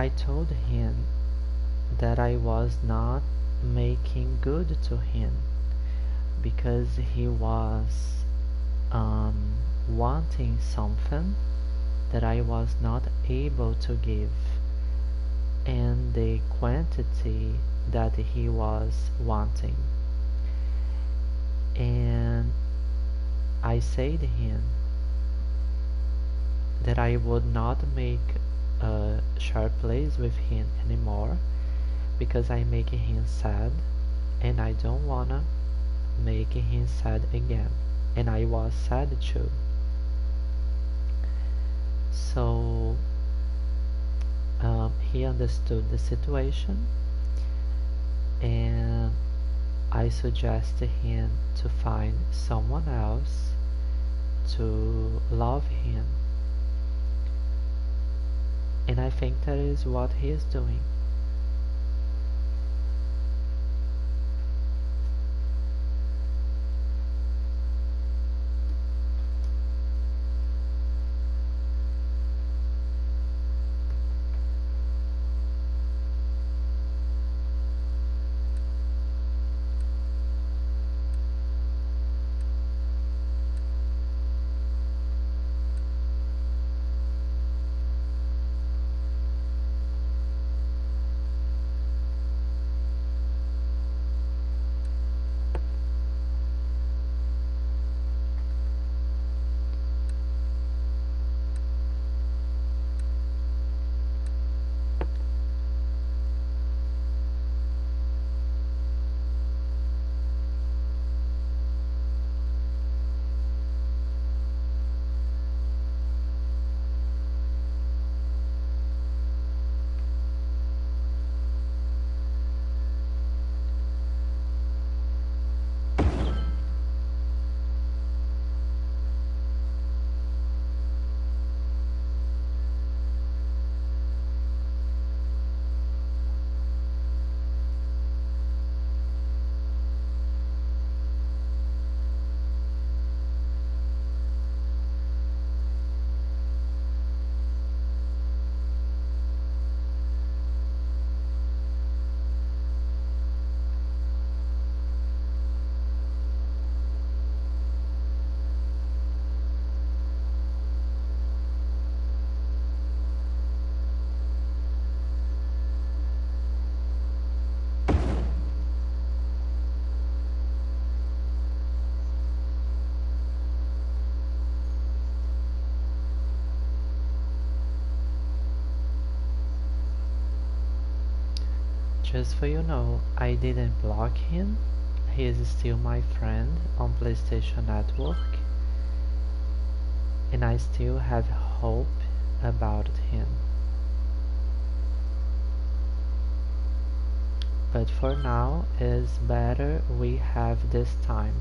I told him that I was not making good to him because he was wanting something that I was not able to give, and the quantity that he was wanting. And I said to him that I would not make sharp plays with him anymore because I make him sad and I don't wanna make him sad again, and I was sad too. So he understood the situation and I suggested him to find someone else to love him, and I think that is what he is doing. Just for you know, I didn't block him. He is still my friend on PlayStation Network, and I still have hope about him. But for now, it's better we have this time.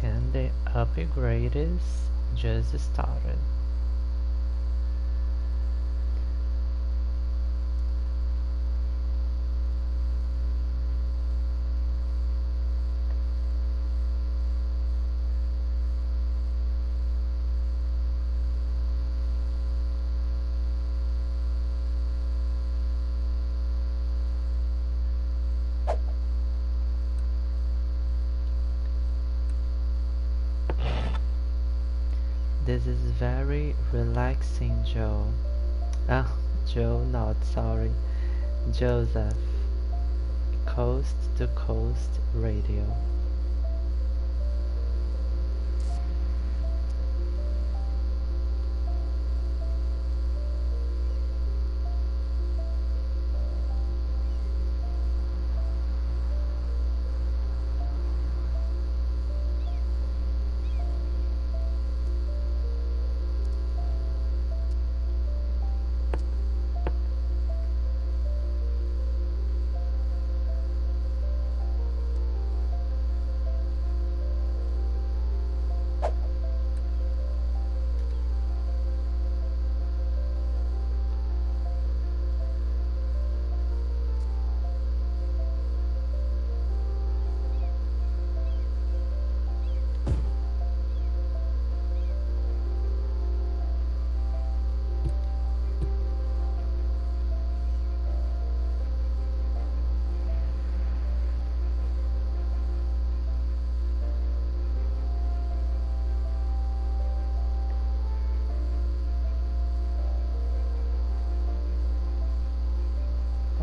And the upgrade is just started. This is very relaxing, Joe. Ah, Joe, not sorry. Joseph. Coast to Coast Radio.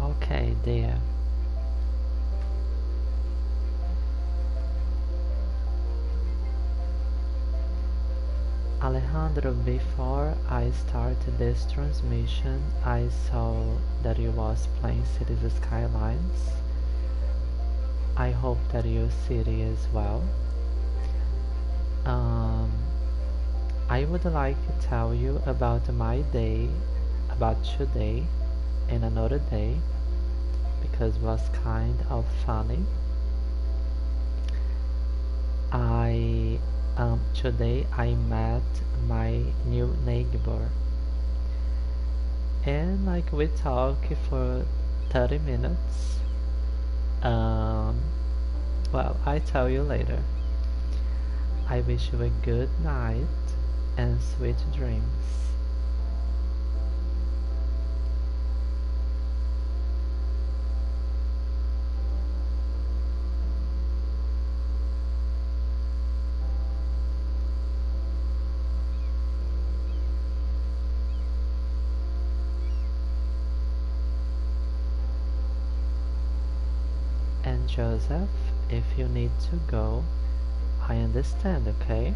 Okay, there. Alejandro, before I started this transmission, I saw that you was playing Cities Skylines. I hope that you see it as well. I would like to tell you about my day, about today and another day, because it was kind of funny. Today I met my new neighbor, and like we talked for 30 minutes. Well, I tell you later. I wish you a good night and sweet dreams. And Joseph, if you need to go, I understand, okay?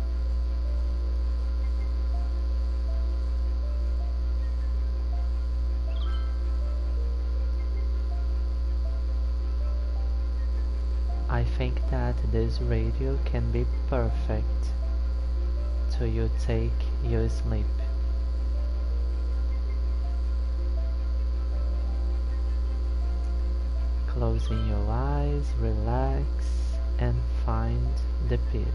I think that this radio can be perfect till you take your sleep. closing your eyes, relax, and find the peace.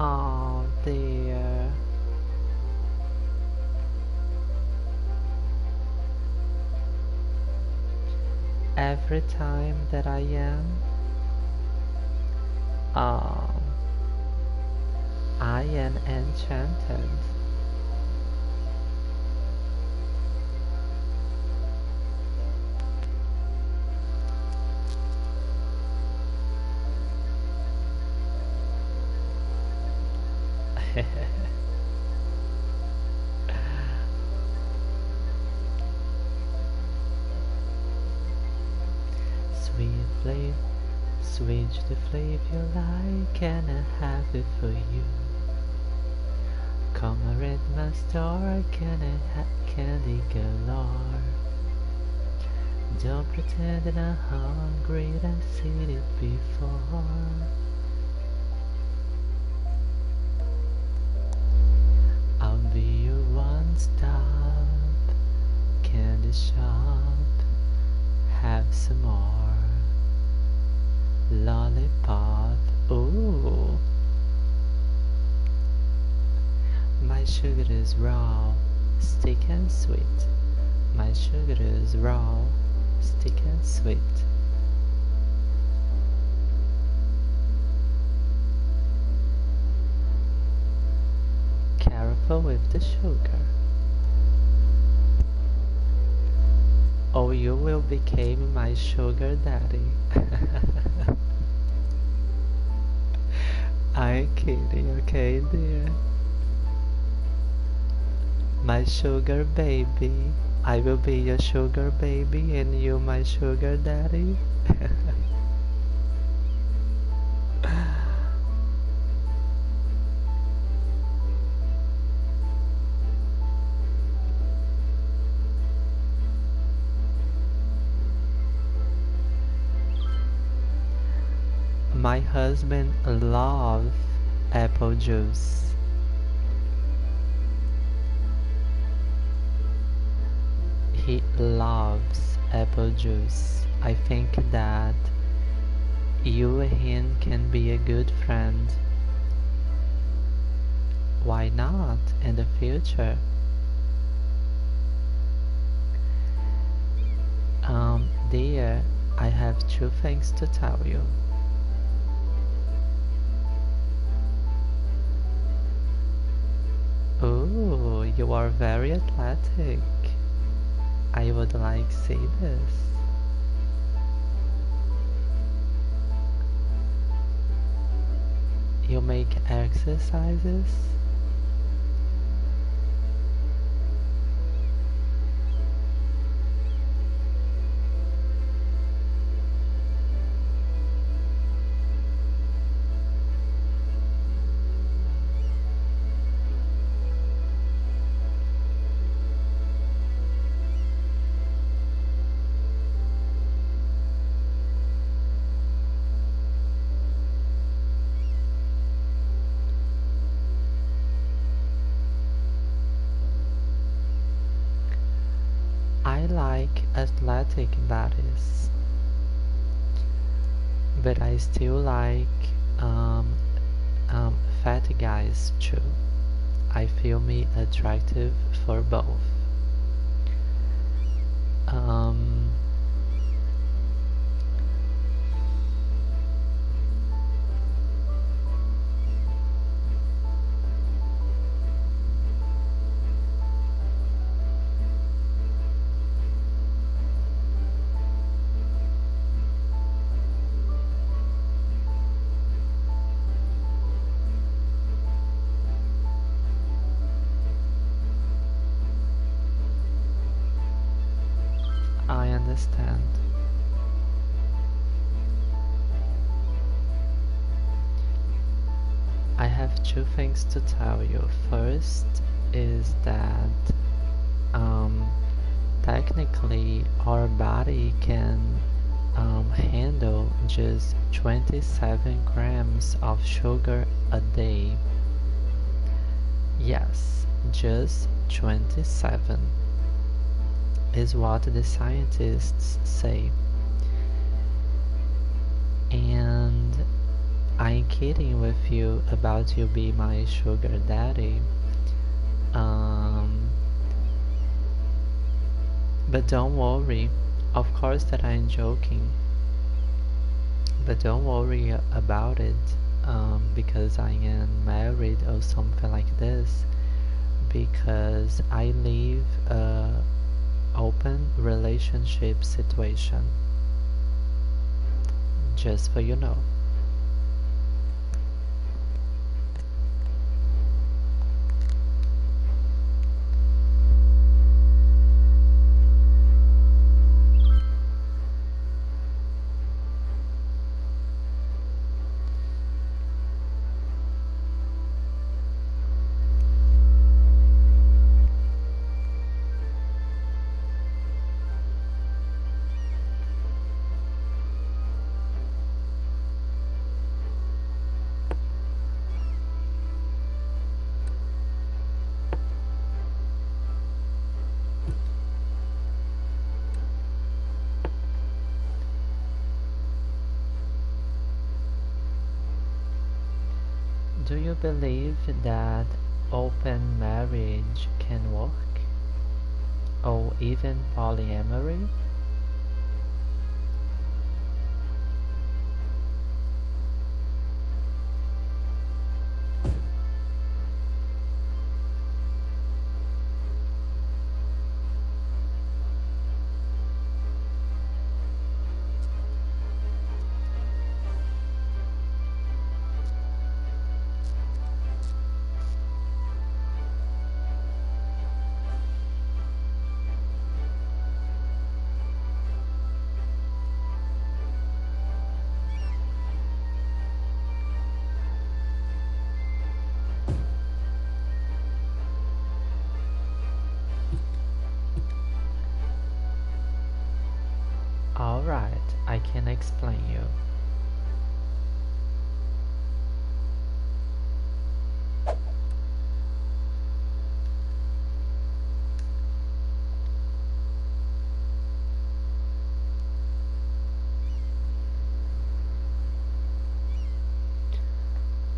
Oh dear. Every time that I am, oh, I am enchanted. Sweetly, switch the flavor you like and I have it for you. Come and read my store, can I have candy galore? Don't pretend that I'm hungry, I've seen it before. I'll be your one-stop candy shop. Have some more lollipop. Ooh, my sugar is raw, stick and sweet. My sugar is raw, stick and sweet. Careful with the sugar, or you will become my sugar daddy. I'm kidding, okay dear? My sugar baby, I will be your sugar baby and you my sugar daddy. My husband loves apple juice. He loves apple juice. I think that you and him can be a good friend. Why not in the future? Dear, I have two things to tell you. Oh, you are very athletic. I would like to see this. You make exercises? I like athletic bodies, but I still like fat guys too. I feel me attractive for both. Um, I understand. I have two things to tell you. First is that technically our body can handle just 27 grams of sugar a day. Yes, just 27 is what the scientists say. And I'm kidding with you about you be my sugar daddy. But don't worry, of course that I'm joking. But don't worry about it, because I am married or something like this, because I live a open relationship situation. Just for you know. Do you believe that open marriage can work? Or even polyamory? Alright, I can explain you.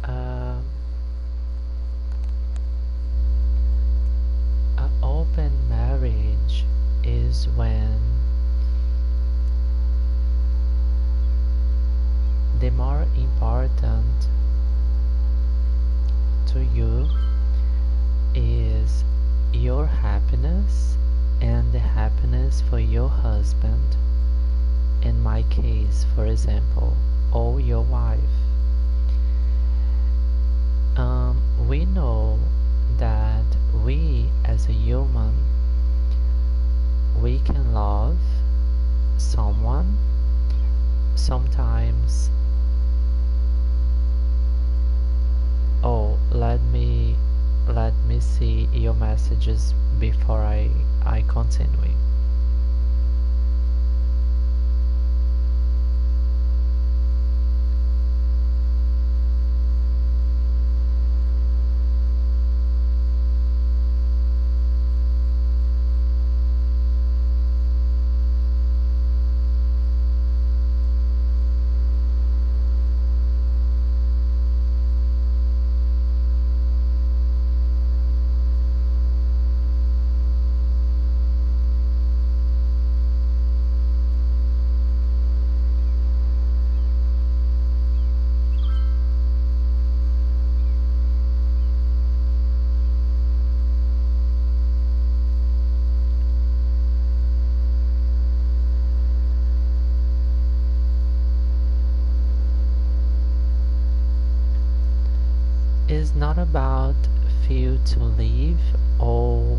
An open marriage is when the more important to you is your happiness and the happiness for your husband, in my case, for example, or your wife. We know that we as a human, we can love someone sometimes. Oh, let me see your messages before I continue. It's not about feel to leave or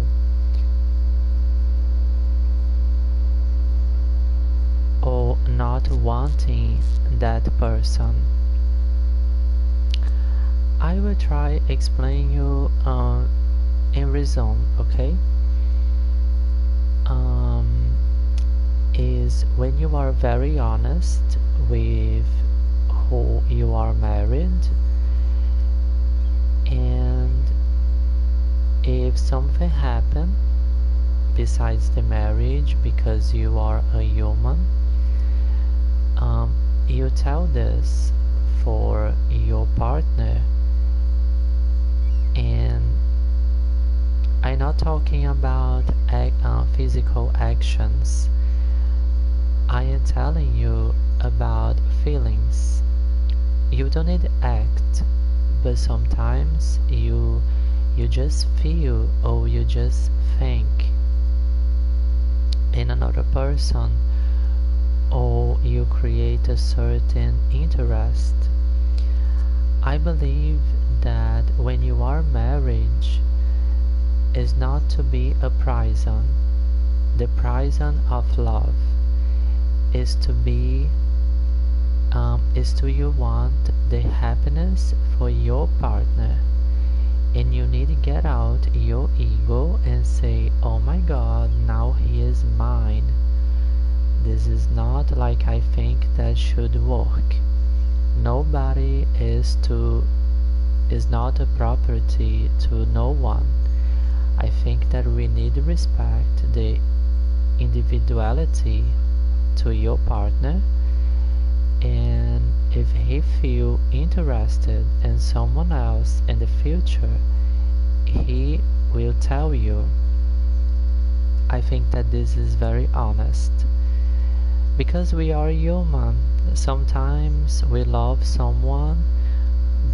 not wanting that person. I will try explain you in resume, okay? because when you are very honest with who you are married, and if something happened besides the marriage because you are a human, you tell this for your partner. And I'm not talking about physical actions. I am telling you about feelings. You don't need to act, but sometimes you just feel or you just think in another person, or you create a certain interest. I believe that when you are married is not to be a prison. The prison of love is to be is to you want the happiness for your partner, and you need to get out your ego and say, oh my god, now he is mine. This is not like I think that should work. Nobody is not a property to no one. I think that we need to respect the individuality to your partner, and if he feel interested in someone else in the future, he will tell you. I think that this is very honest, because we are human. Sometimes we love someone,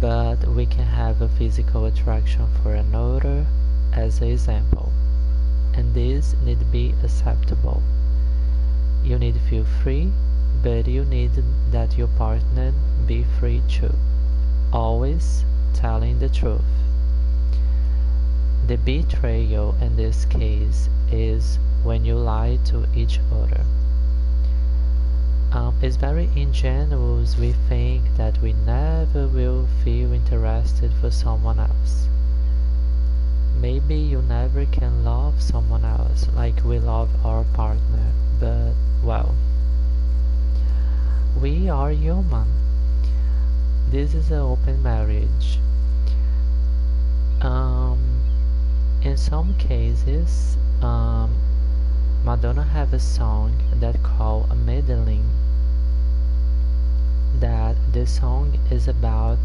but we can have a physical attraction for another, as an example, and this need to be acceptable. You need to feel free, but you need that your partner be free too, always telling the truth. The betrayal in this case is when you lie to each other. It's very ingenuous. We think that we never will feel interested for someone else. Maybe you never can love someone else like we love our partner, but well, we are human. This is an open marriage. In some cases, Madonna have a song that called Meddling. That the song is about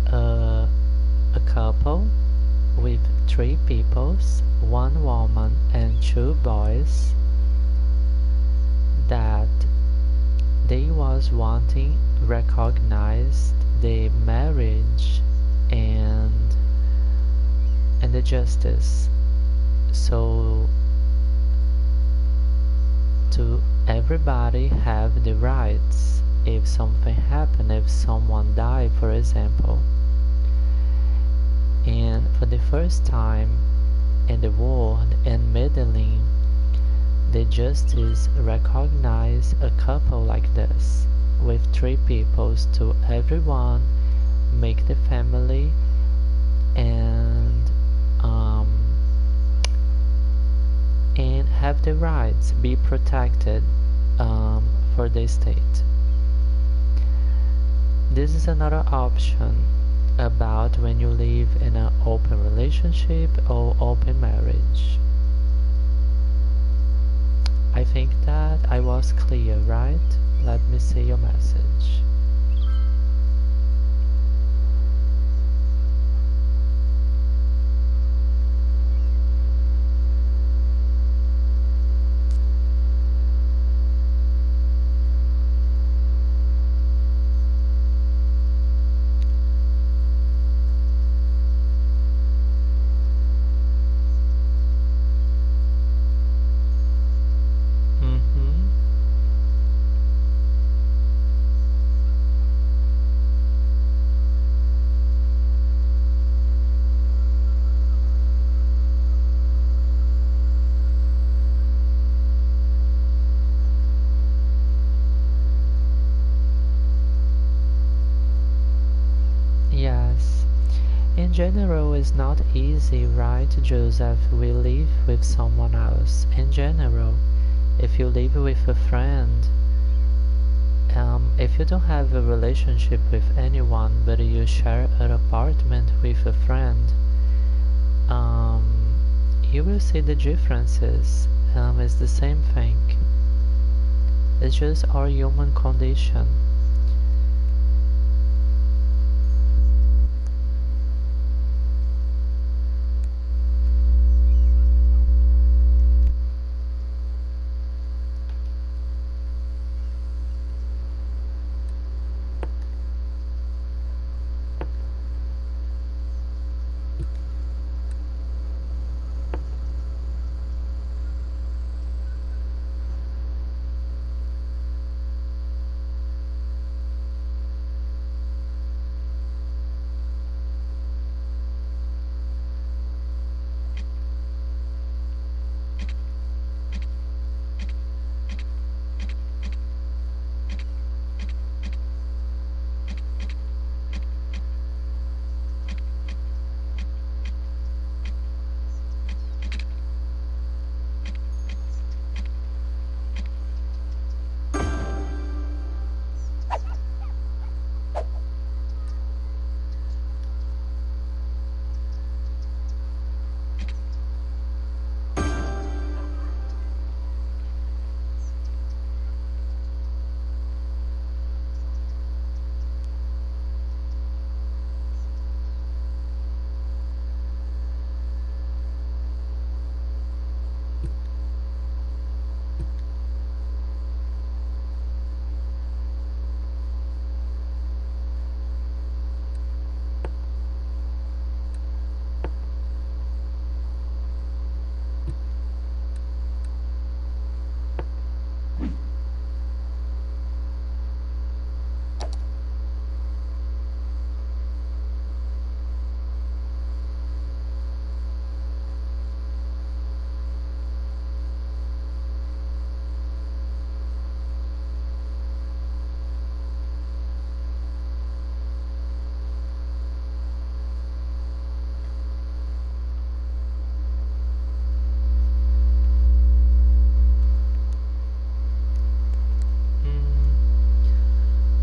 a couple with 3 peoples, 1 woman and 2 boys, that they was wanting recognize the marriage and the justice. So to everybody have the rights. If something happened, if someone died, for example, and for the first time in the world in Medellin, the justice recognized a couple like this, with 3 peoples to everyone, make the family, and have the rights, be protected for the state. This is another option about when you live in an open relationship or open marriage. I think that I was clear, right? Let me see your message. Yes. In general, it's not easy, right, Joseph? We live with someone else. In general, If you live with a friend, if you don't have a relationship with anyone but you share an apartment with a friend, you will see the differences. It's the same thing. It's just our human condition.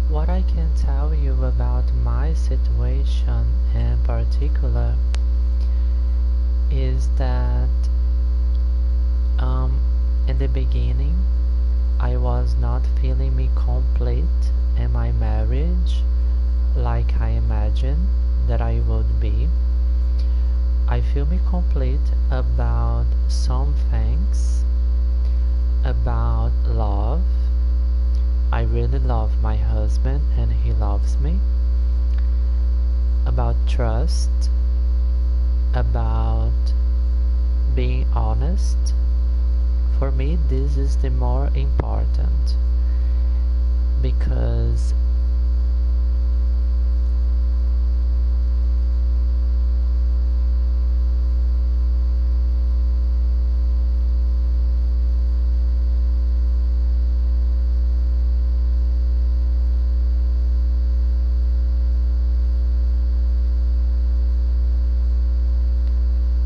What I can tell you about my situation in particular is that in the beginning I was not feeling me complete in my marriage like I imagined that I would be. I feel me complete about some things, about love. I really love my husband and he loves me. About trust, about being honest. For me, this is the more important because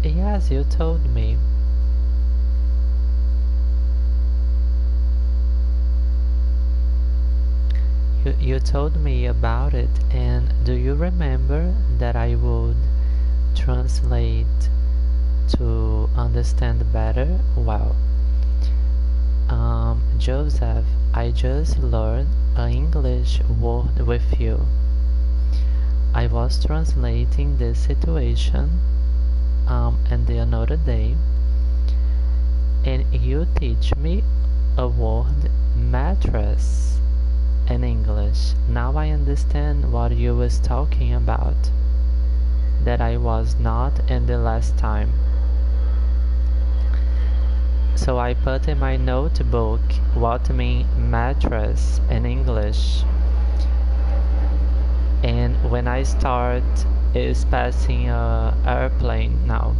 yes, you told me. You told me about it, and do you remember that I would translate to understand better? Well, Joseph, I just learned an English word with you. I was translating this situation and the another day, and you teach me a word mattress in English. Now I understand what you was talking about, that I was not in the last time. So I put in my notebook what mean mattress in English, and when I start is passing a airplane now,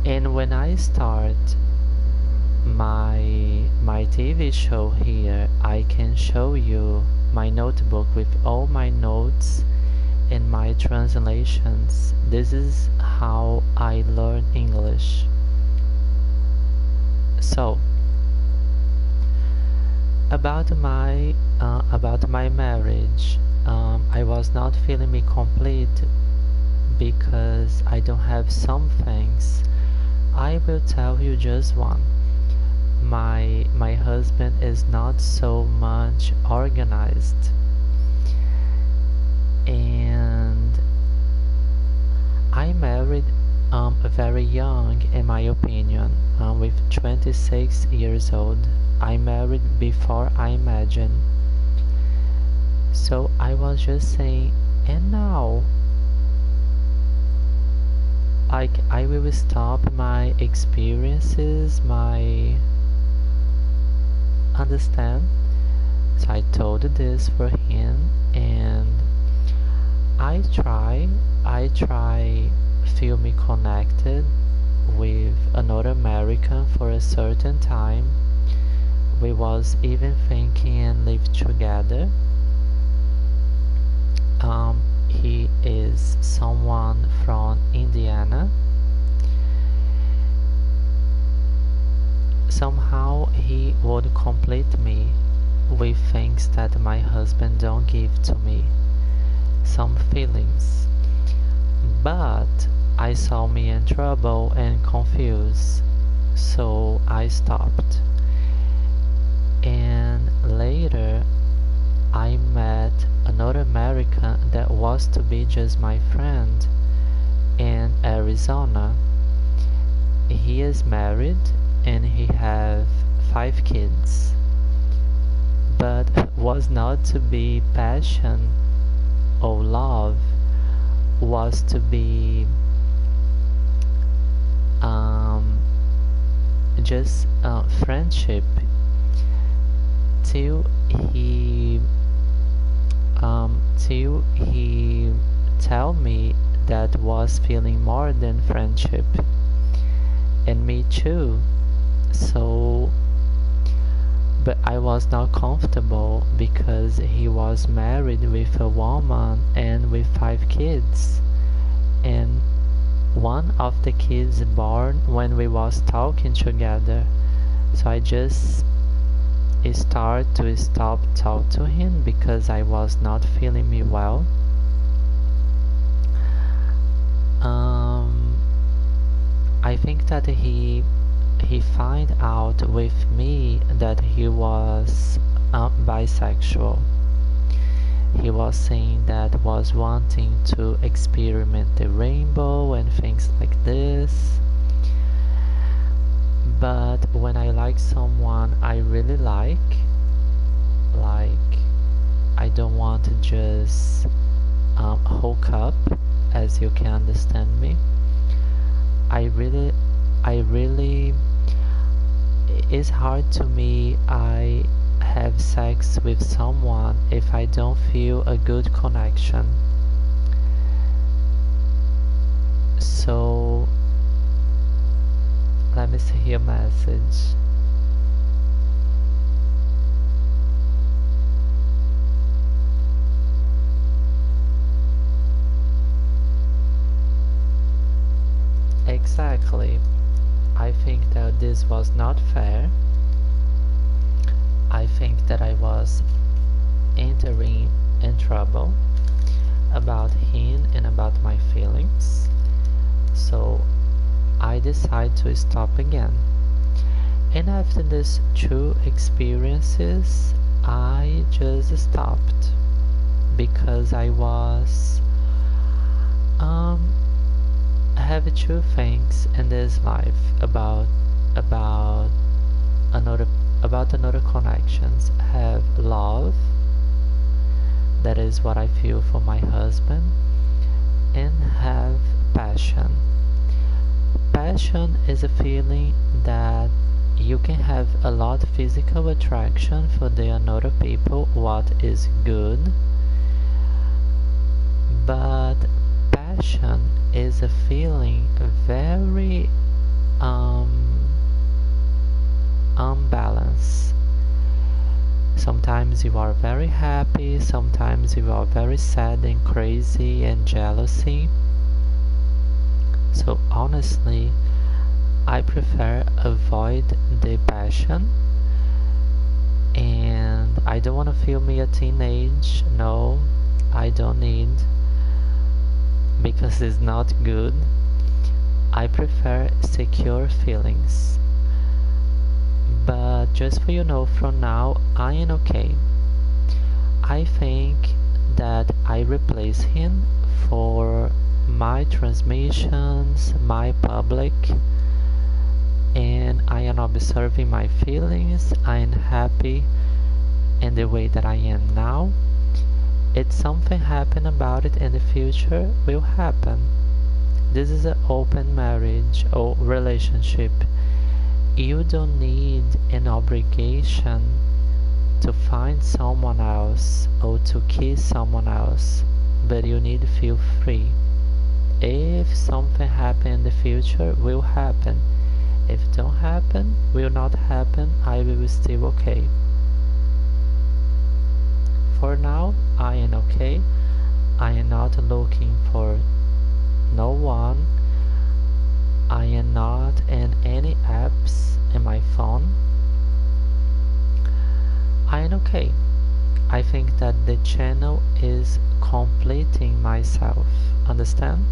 and when I start my TV show here, I can show you my notebook with all my notes and my translations. This is how I learn English. So about my marriage, I was not feeling me complete because I don't have some things. I will tell you just one. My husband is not so much organized, and I married very young, in my opinion, with 26 years old. I married before I imagined. So I was just saying, and now, like, I will stop my experiences, my understand. So I told this for him, and I try feel me connected with another American for a certain time. We was even thinking and live together. He is someone from Indiana. Somehow he would complete me with things that my husband don't give to me. Some feelings. But I saw me in trouble and confused, so I stopped. And later I met another American that was to be just my friend in Arizona. He is married and he have 5 kids, but was not to be passion or love, was to be just friendship, till he tell me that was feeling more than friendship, and me too. So but I was not comfortable because he was married with a woman and with 5 kids, and one of the kids born when we was talking together. So I just start to stop talk to him because I was not feeling me well. I think that he find out with me that he was bisexual. He was saying that was wanting to experiment the rainbow and things like this. But when I like someone I really like I don't want to just hook up, as you can understand me. I really it's hard to me. I have sex with someone if I don't feel a good connection. So let me see your message. Exactly. I think that this was not fair. I think that I was entering in trouble about him and about my feelings. So I decided to stop again. And after these 2 experiences, I just stopped because I was have 2 things in this life about another connections. Have love, that is what I feel for my husband, and have passion. Passion is a feeling that you can have a lot of physical attraction for the another people, what is good, but passion is a feeling very unbalanced. Sometimes you are very happy, sometimes you are very sad and crazy and jealousy. So honestly, I prefer avoid the passion, and I don't want to feel me a teenage. No, I don't need, because it's not good. I prefer secure feelings. But just for you know, from now I am okay. I think that I replace him for my transmissions, my public, and I am observing my feelings. I am happy in the way that I am now. If something happen about it in the future, will happen. This is an open marriage or relationship. You don't need an obligation to find someone else or to kiss someone else, but you need to feel free. If something happen in the future, will happen. If don't happen, will not happen, I will still okay. For now, I am okay. I am not looking for no one. I am not in any apps in my phone. I am okay. I think that the channel is completing myself. Understand?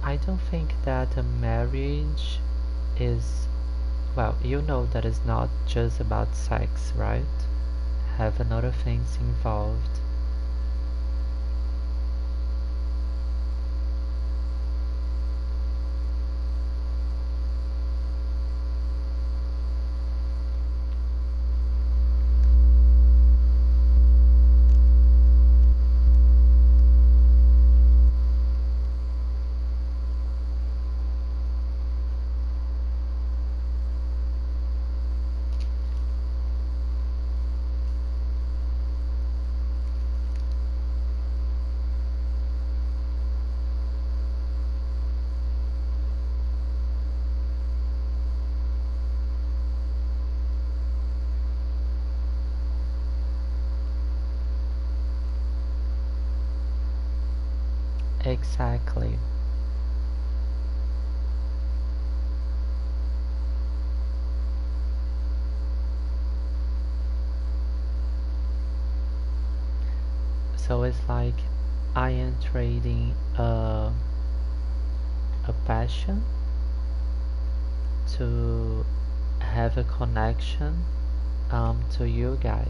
I don't think that a marriage is, well, you know that it's not just about sex, right? Have another things involved. Exactly. So it's like I am trading a passion to have a connection to you guys.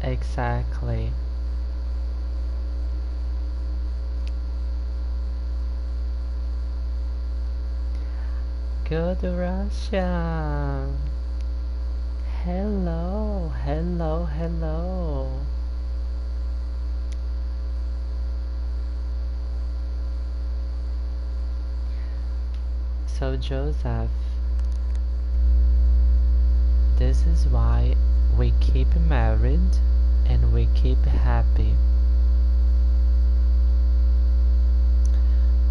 Exactly. Good Russia. Hello, hello, hello. So Joseph, this is why we keep married and we keep happy.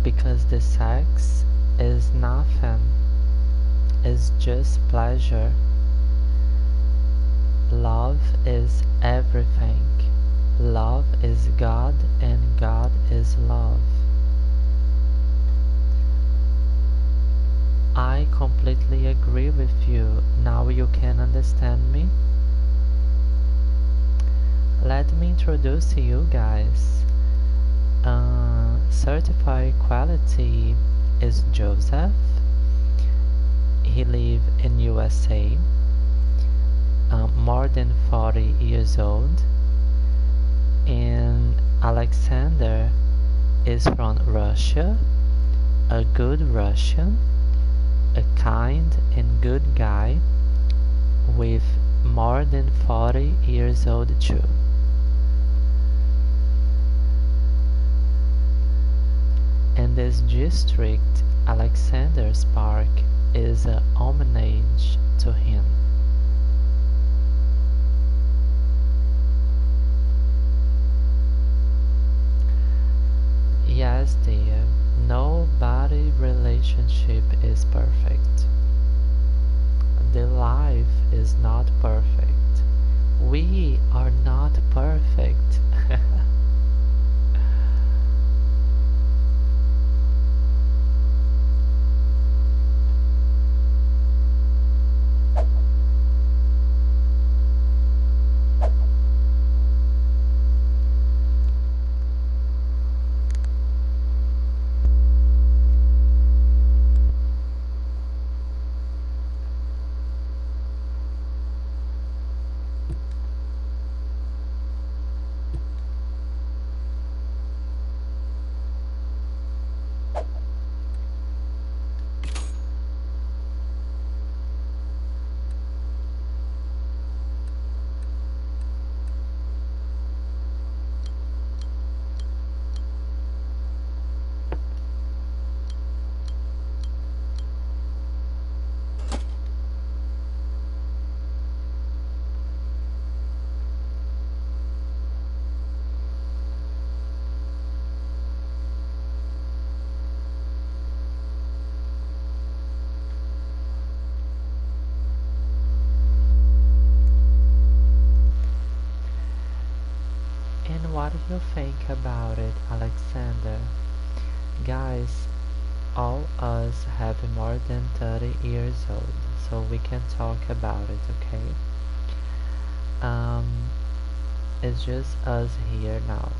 Because the sex is nothing, it's just pleasure. Love is everything. Love is God and God is love. I completely agree with you. Now you can understand me? Let me introduce you guys. Certified quality is Joseph. He live in USA. More than 40 years old. And Alexander is from Russia, a good Russian, a kind and good guy with more than 40 years old too. In this district, Alexander's Park is a homage to him. Yes, dear, nobody relationship is perfect. The life is not perfect. We are not perfect. And what do you think about it, Alexander? Guys, all us have more than 30 years old, so we can talk about it, okay? It's just us here now.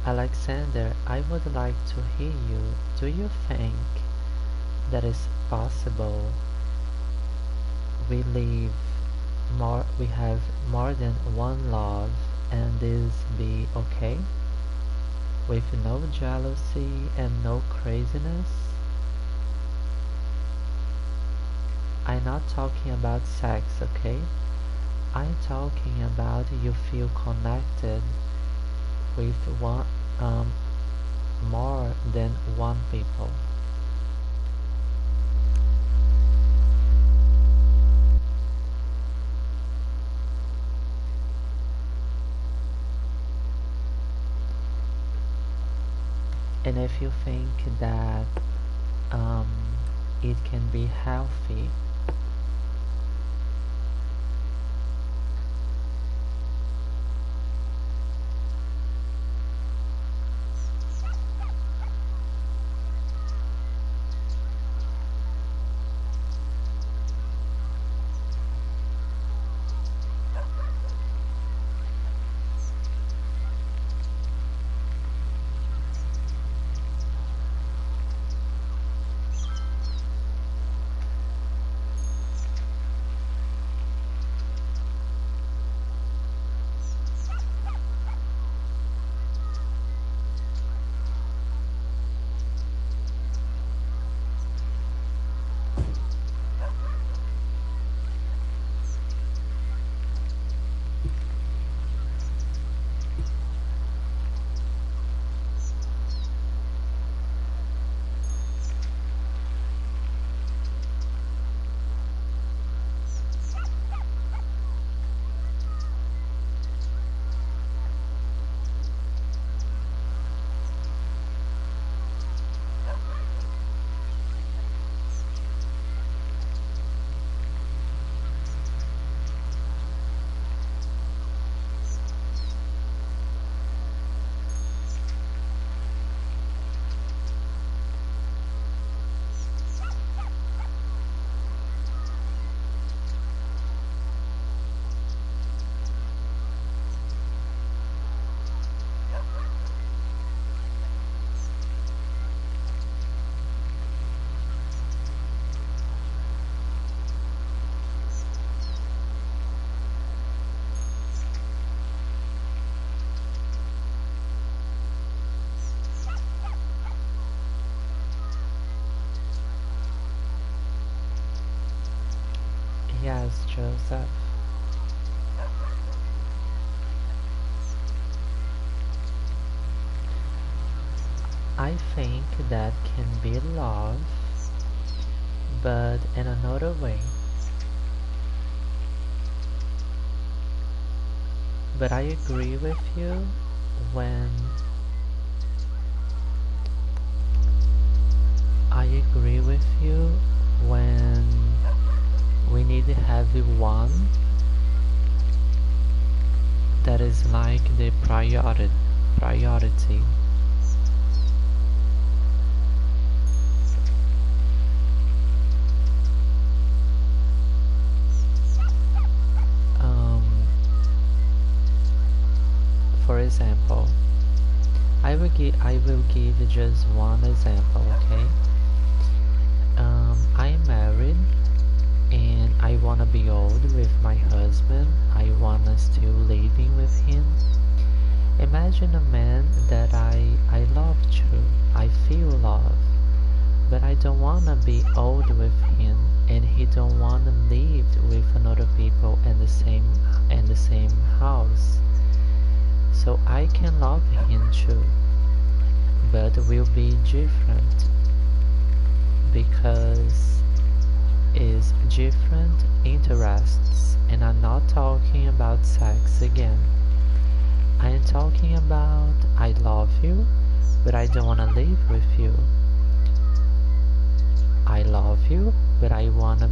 Alexander, I would like to hear you. Do you think that is possible we have more than one love and this be okay? With no jealousy and no craziness? I'm not talking about sex, okay? I'm talking about you feel connected with one more than one people. And if you think that it can be healthy, Joseph. I think that can be love, but in another way. But I agree with you when I agree with you when we need to have one that is like the priority. For example, I will give just one example, okay? I'm married and I wanna be old with my husband. I wanna still living with him. Imagine a man that I love too. I feel love, but I don't wanna be old with him, and he don't wanna live with another people in the same house. So I can love him too, but will be different because is different interests, and I'm not talking about sex again. I'm talking about I love you, but I don't want to live with you. I love you, but I want to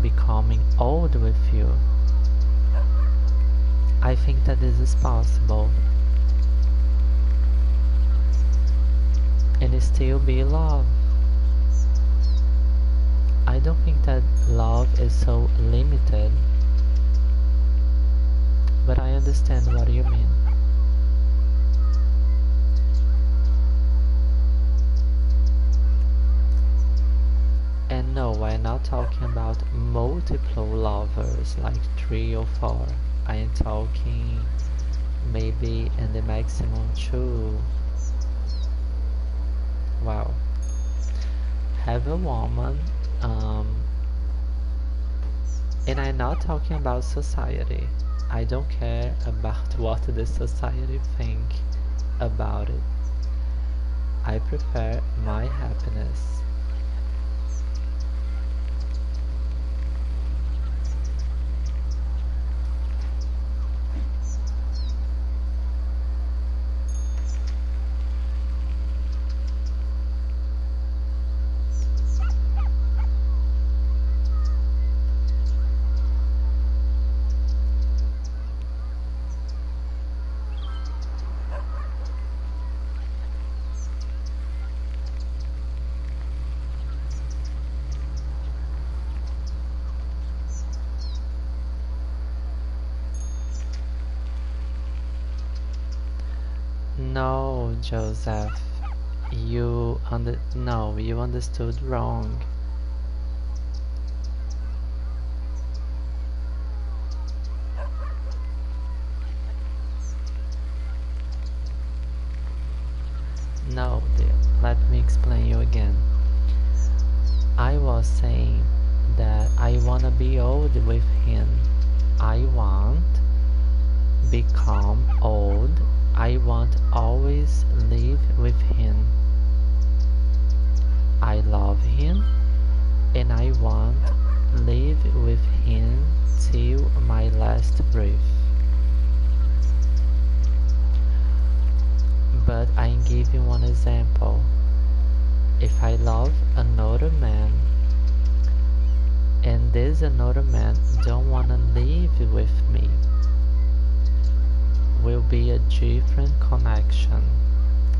becoming old with you. I think that this is possible, and it still be love. I don't think that love is so limited, but I understand what you mean. And no, I'm not talking about multiple lovers, like 3 or 4. I am talking maybe in the maximum 2. Wow. Have a woman, and I'm not talking about society. I don't care about what the society think about it. I prefer my happiness. No, Joseph, you understood wrong. No, dear, let me explain you again. I was saying that I wanna be old with him. I want become old. I want always live with him. I love him and I want live with him till my last breath. But I'm giving one example. If I love another man and this another man don't wanna live with me, will be a different connection.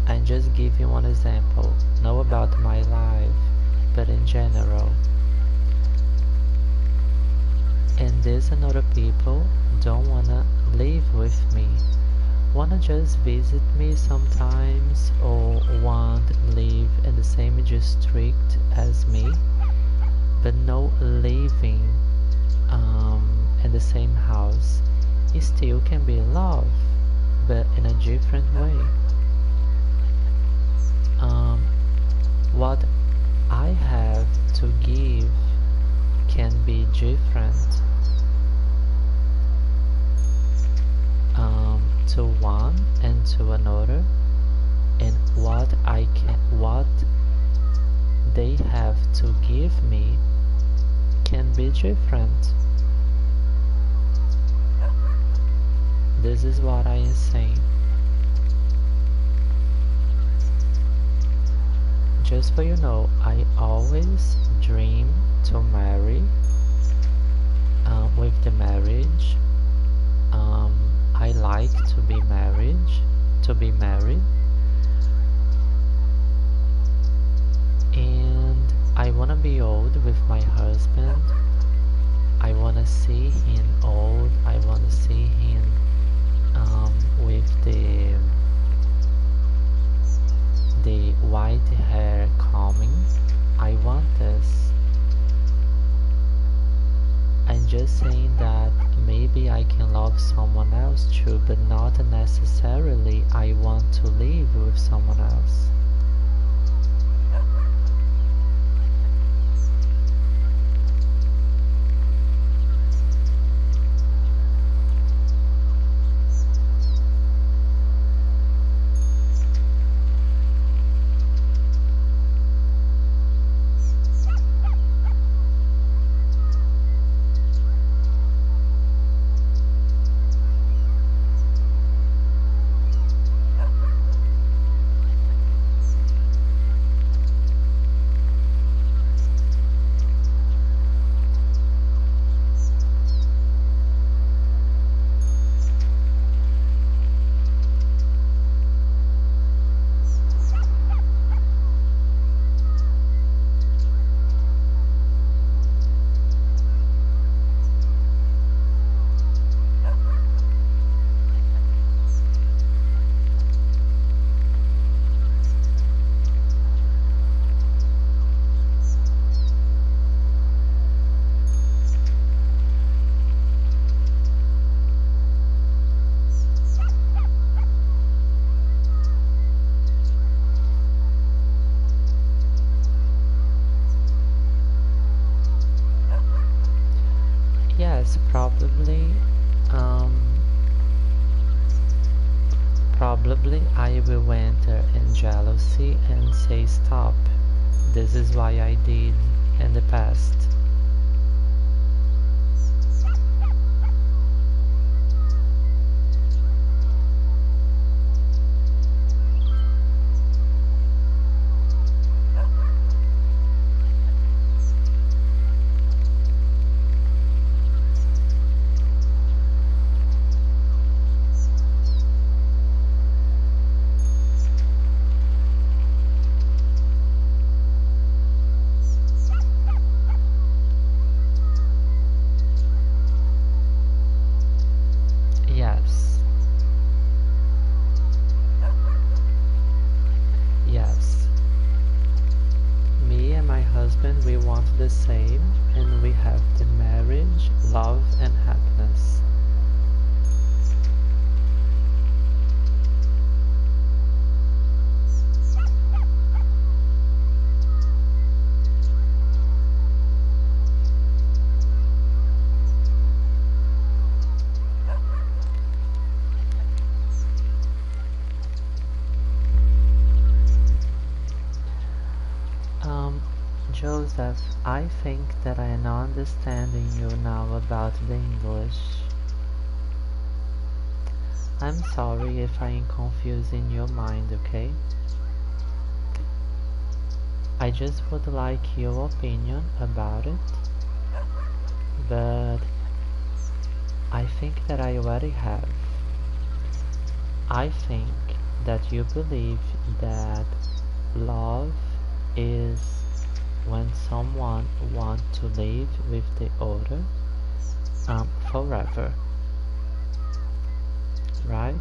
I'm just giving one example, not about my life, but in general. And these another people don't wanna live with me, wanna just visit me sometimes, or want live in the same district as me, but no living in the same house. It still can be love, but in a different way. What I have to give can be different to one and to another, and what they have to give me can be different. This is what I am saying. Just so you know, I always dream to marry, with the marriage. I like to be married, and I wanna be old with my husband. I wanna see him old. I wanna see him with the white hair coming. I want this. I'm just saying that maybe I can love someone else too, but not necessarily I want to live with someone else. Yes, probably I will enter in jealousy and say stop. This is why I did in the past. Yes. Me and my husband, we want the same, and we have the marriage, love, and happiness. Joseph, I think that I am understanding you now about the English. I'm sorry if I am confusing your mind, okay? I just would like your opinion about it, but I think that I already have. I think that you believe that love is when someone wants to live with the other forever, right?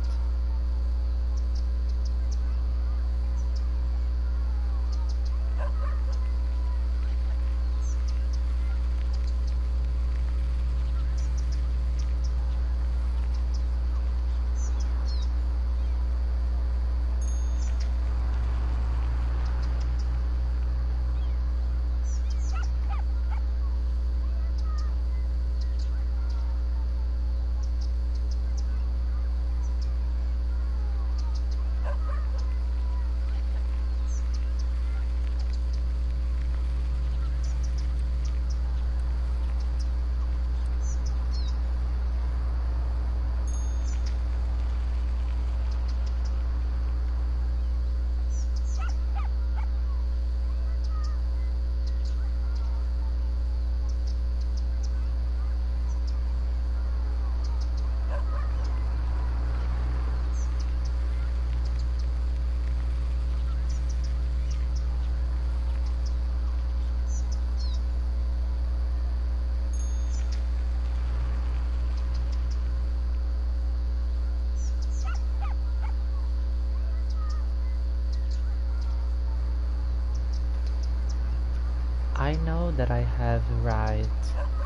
that I have right,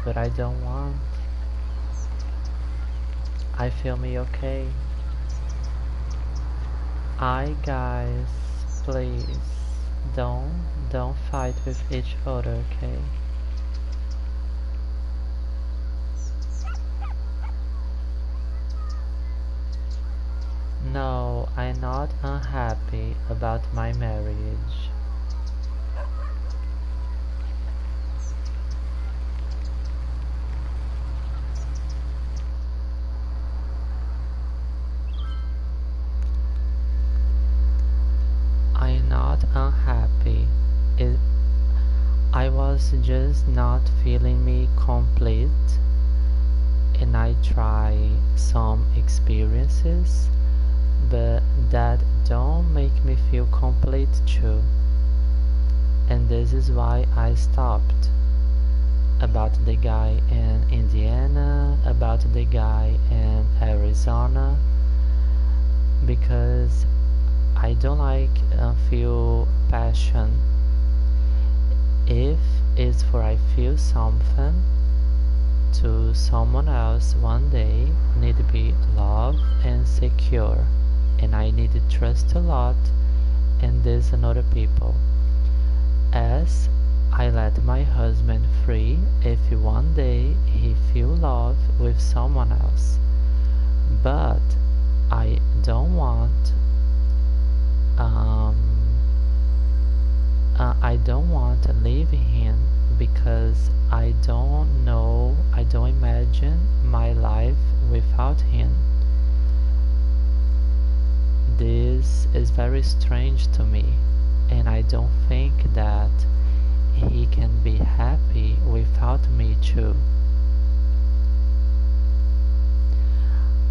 but I don't want. I feel me okay. Guys, please don't fight with each other, okay? No, I'm not unhappy about my marriage. I'm not unhappy. It, I was just not feeling me complete, and I try some experiences, but that don't make me feel complete too. And this is why I stopped. About the guy in Indiana, about the guy in Arizona, because I don't like feel passion. If it's for I feel something to someone else one day, need to be love and secure, and I need to trust a lot in this and other people. As I let my husband free if one day he feel love with someone else, but I don't want to leave him because I don't know, I don't imagine my life without him. This is very strange to me, and I don't think that he can be happy without me too.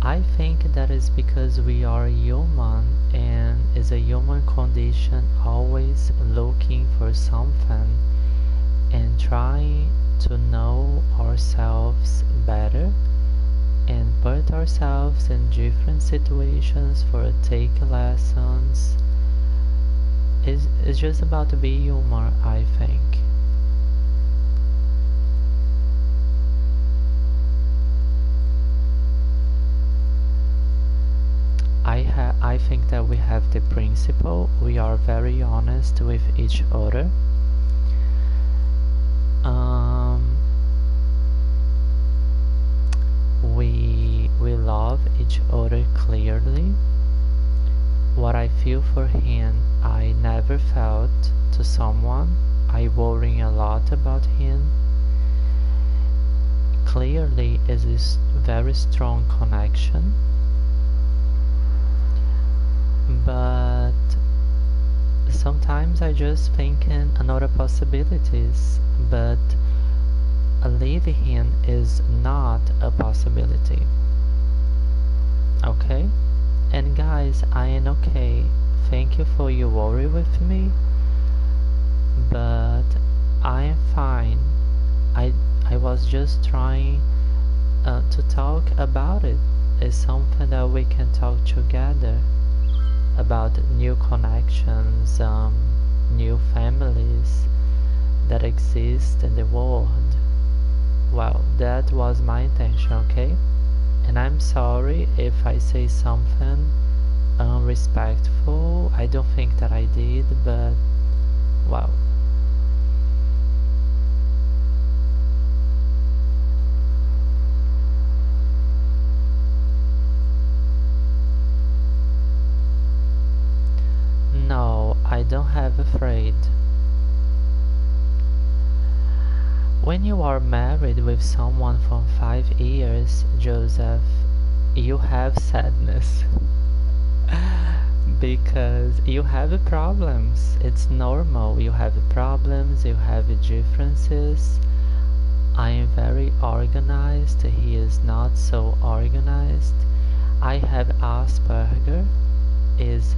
I think that is because we are human, and is a human condition always looking for something and trying to know ourselves better and put ourselves in different situations for take lessons. It's just about to be humor, I think. I think that we have the principle. We are very honest with each other. We love each other clearly. What I feel for him, I never felt to someone. I worry a lot about him. Clearly, is a very strong connection. But sometimes I just think in another possibilities, but leaving him is not a possibility. Okay? And guys, I am okay. Thank you for your worry with me, but I am fine. I was just trying to talk about it. It's something that we can talk together about new connections, new families that exist in the world. Well, that was my intention, okay? And I'm sorry if I say something unrespectful. I don't think that I did, but well. No, I don't have afraid. When you are married with someone for 5 years, Joseph, you have sadness. Because you have problems. It's normal. You have problems, you have differences. I am very organized. He is not so organized. I have Asperger, is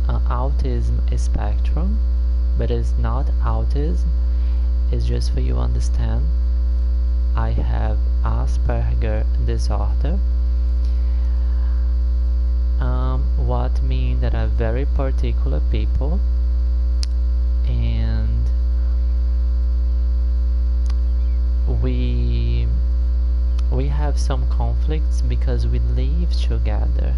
autism spectrum, but it's not autism. It's just for you to understand. I have Asperger disorder. What means that I'm very particular people, and we we have some conflicts because we live together.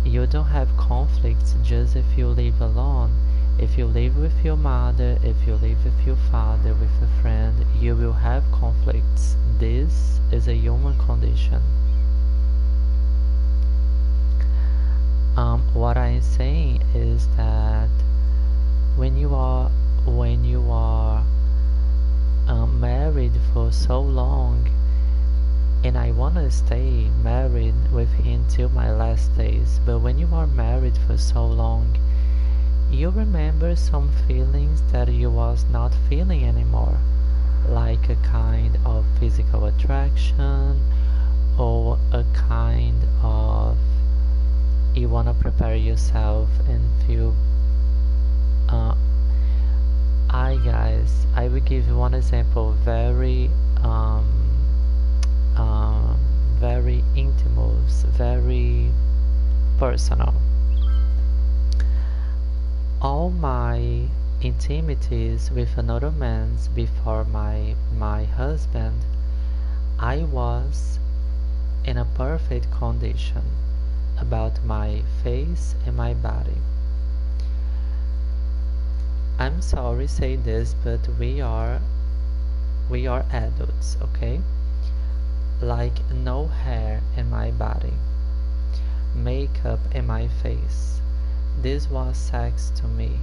You don't have conflicts just if you live alone. If you live with your mother, if you live with your father, with a friend, you will have conflicts. This is a human condition. What I'm saying is that when you are married for so long, and I wanna stay married with him till my last days, but when you are married for so long, you remember some feelings that you was not feeling anymore, like a kind of physical attraction or a kind of you wanna prepare yourself and feel. I will give you one example, very intimate, very personal. All my intimities with another man before my husband, I was in a perfect condition about my face and my body. I'm sorry say this, but we are adults, okay? Like no hair in my body, makeup in my face. This was sex to me.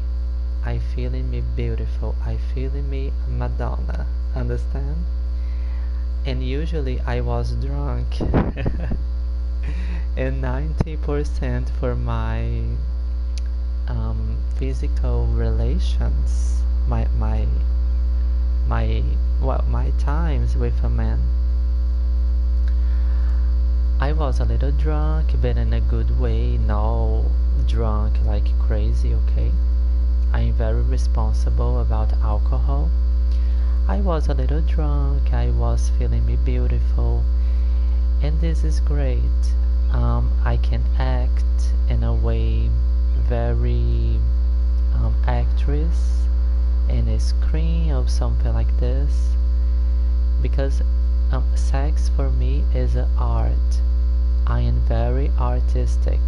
I feeling me beautiful. I feeling me Madonna. Understand? And usually I was drunk. And 90% for my physical relations, my times with a man, I was a little drunk, but in a good way, no drunk like crazy, okay? I'm very responsible about alcohol. I was a little drunk, I was feeling me beautiful, and this is great. I can act in a way very actress in a screen or something like this, because sex for me is an art. I am very artistic.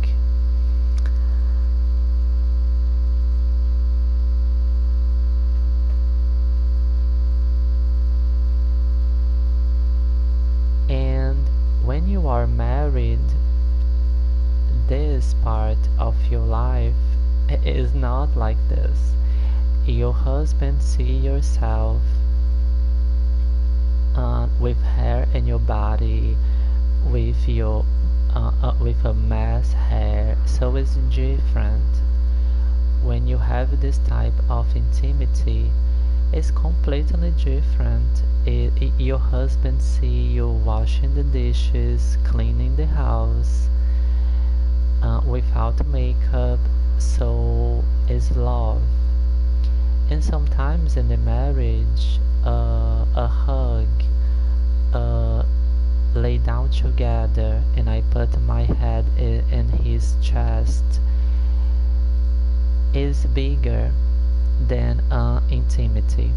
And when you are married, this part of your life is not like this. Your husband see yourself with hair in your body, with your with a mass hair, so it's different. When you have this type of intimity, it's completely different. Your husband see you washing the dishes, cleaning the house, without makeup, so it's love. And sometimes in the marriage, a hug, lay down together, and I put my head in his chest, is bigger than intimacy.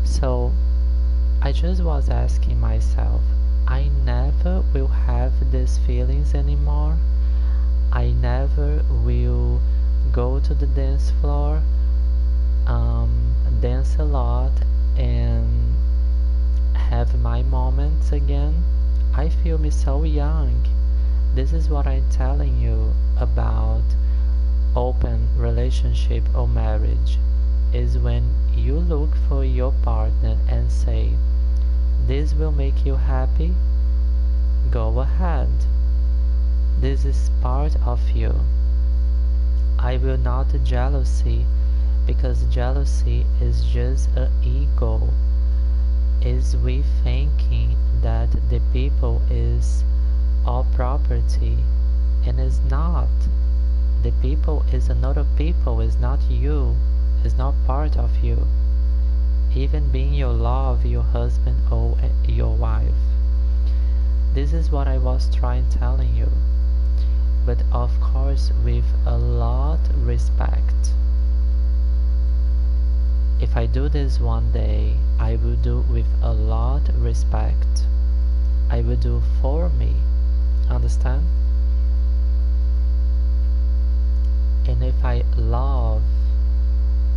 So I just was asking myself, I never will have these feelings anymore. I never will go to the dance floor, dance a lot, and have my moments again. I feel me so young. This is what I'm telling you about open relationship or marriage, is when you look for your partner and say, this will make you happy, go ahead. This is part of you. I will not jealousy, because jealousy is just an ego. Is we thinking that the people is all property, and is not. The people is another people, is not you, is not part of you. Even being your love, your husband or your wife. This is what I was trying telling you, but of course with a lot respect. If I do this one day, I will do with a lot of respect. I will do for me. Understand? And if I love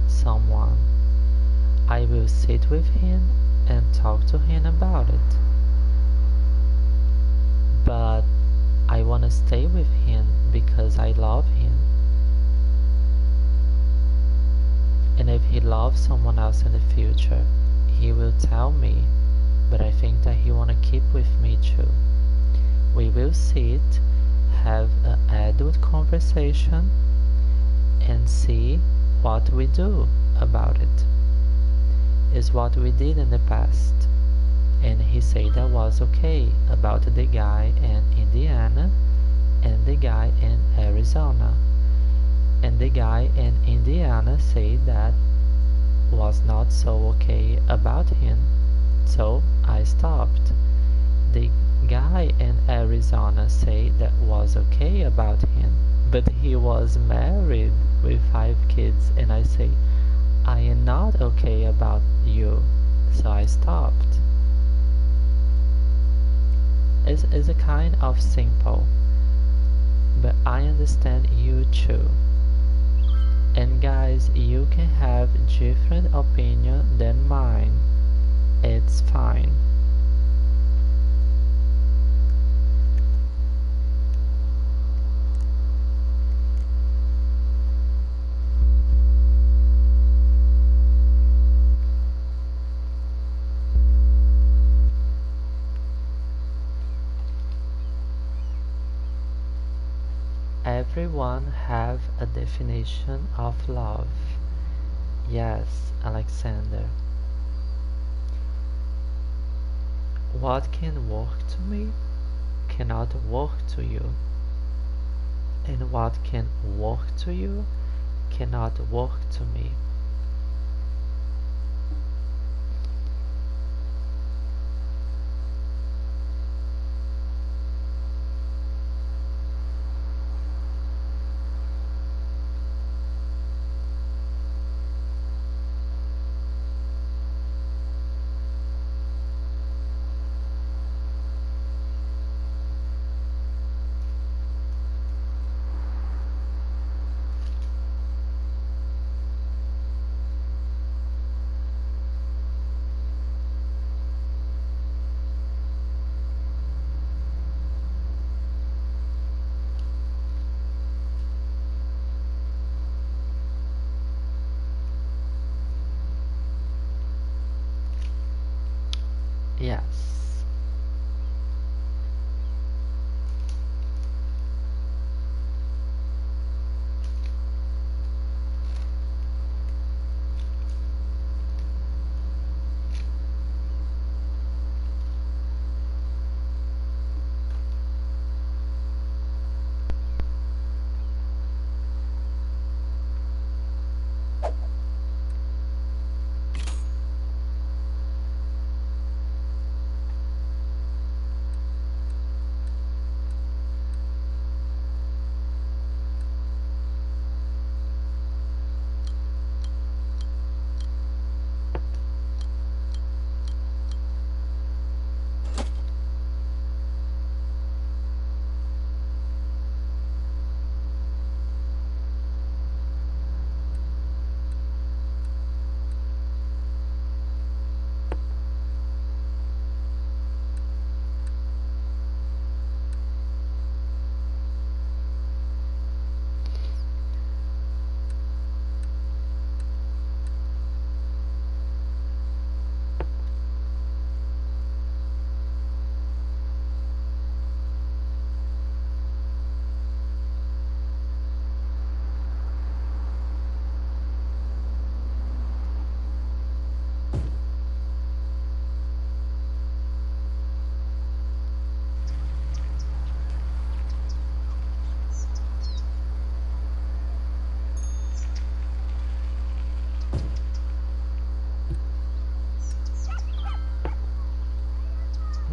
someone, I will sit with him and talk to him about it. But I want to stay with him because I love him. And if he loves someone else in the future, he will tell me, but I think that he want to keep with me too. We will sit, have an adult conversation, and see what we do about it. Is what we did in the past. And he said that was okay about the guy in Indiana and the guy in Arizona. And the guy in Indiana said that was not so okay about him. So I stopped. The guy in Arizona said that was okay about him, but he was married with 5 kids, and I say, I am not okay about you, so I stopped. It's a kind of simple, but I understand you too. And guys, you can have different opinion than mine. It's fine. Everyone have a definition of love. Yes, Alexander. What can work to me cannot work to you. And what can work to you cannot work to me. Yes.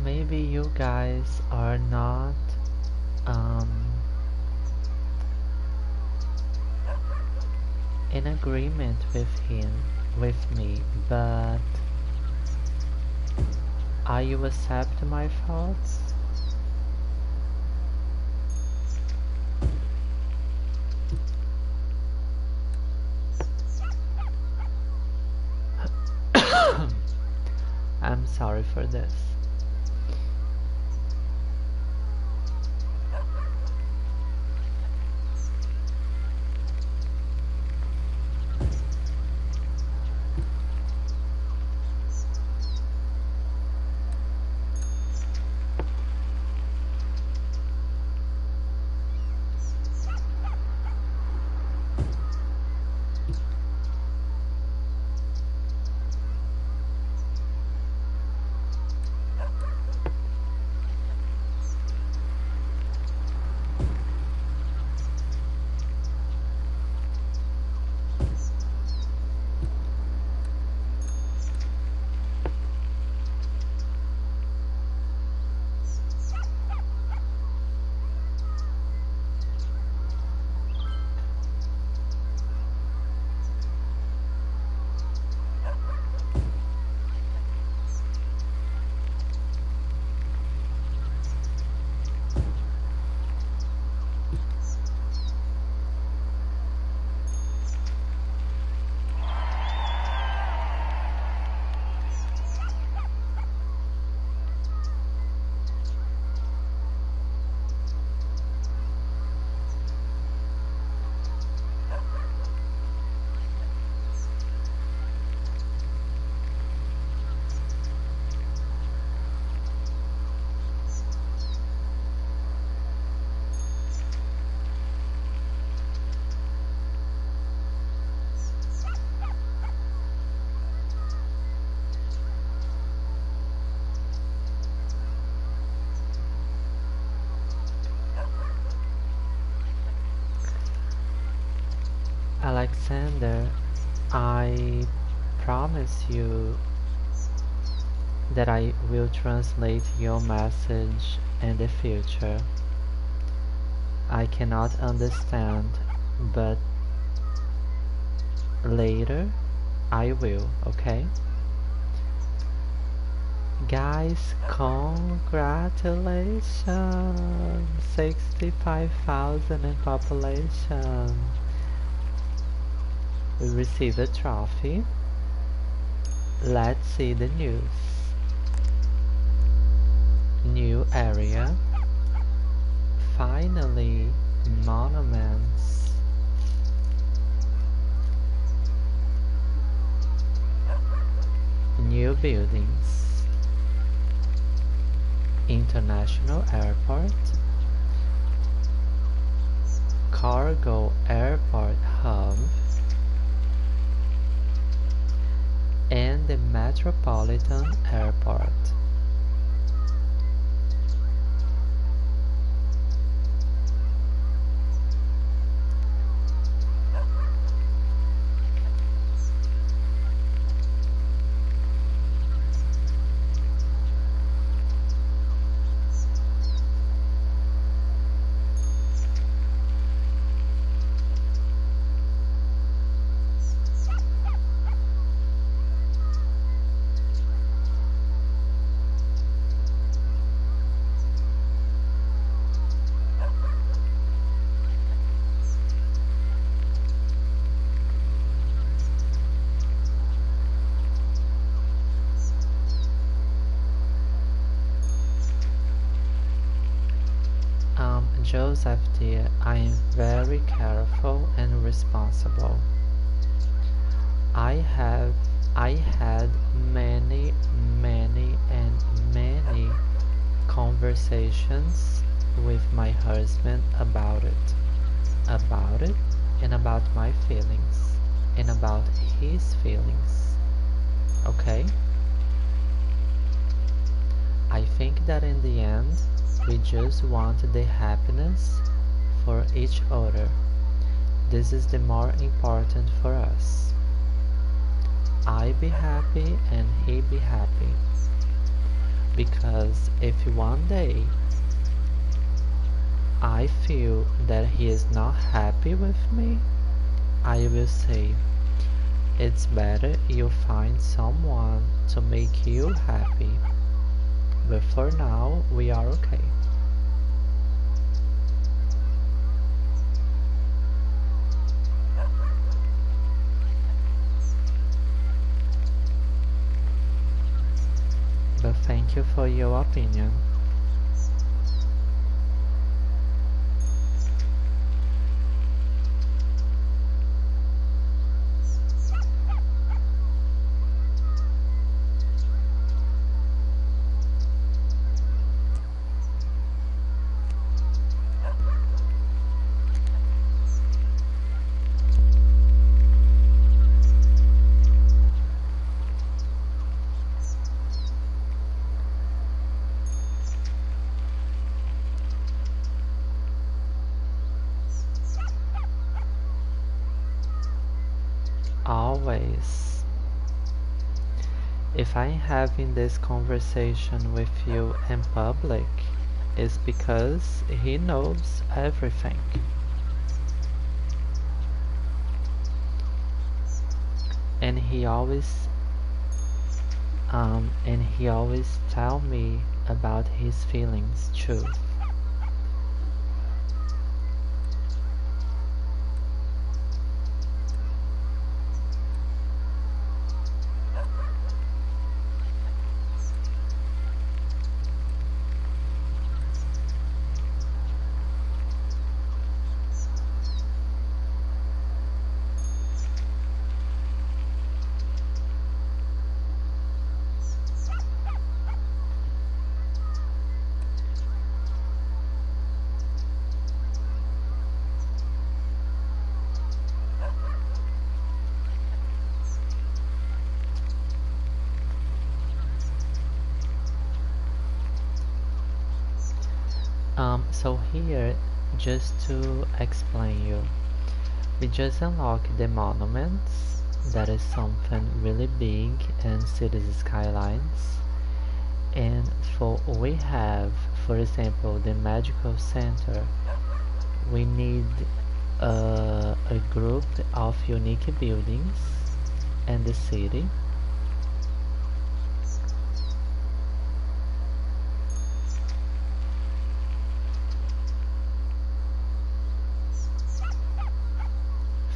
Maybe you guys are not in agreement with him with me, but are you accept my thoughts? I'm sorry for this. Alexander, I promise you that I will translate your message in the future. I cannot understand, but later I will, okay? Guys, congratulations! 65,000 in population. We received a trophy. Let's see the news. New area. Finally, monuments. New buildings. International airport. Cargo airport hub. And the Metropolitan Airport. Joseph dear, I am very careful and responsible. I had many conversations with my husband about it, and about my feelings, and about his feelings. Okay? I think that in the end, we just want the happiness for each other. This is the more important for us. I be happy and he be happy. Because if one day I feel that he is not happy with me, I will say, It's better you find someone to make you happy. But for now, we are okay. But thank you for your opinion. Always. If I'm having this conversation with you in public, it's because he knows everything. And he always tell me about his feelings too. So here, just to explain you, we just unlocked the monuments. That is something really big in Cities Skylines. And we have, for example, the medical center. We need a group of unique buildings in the city.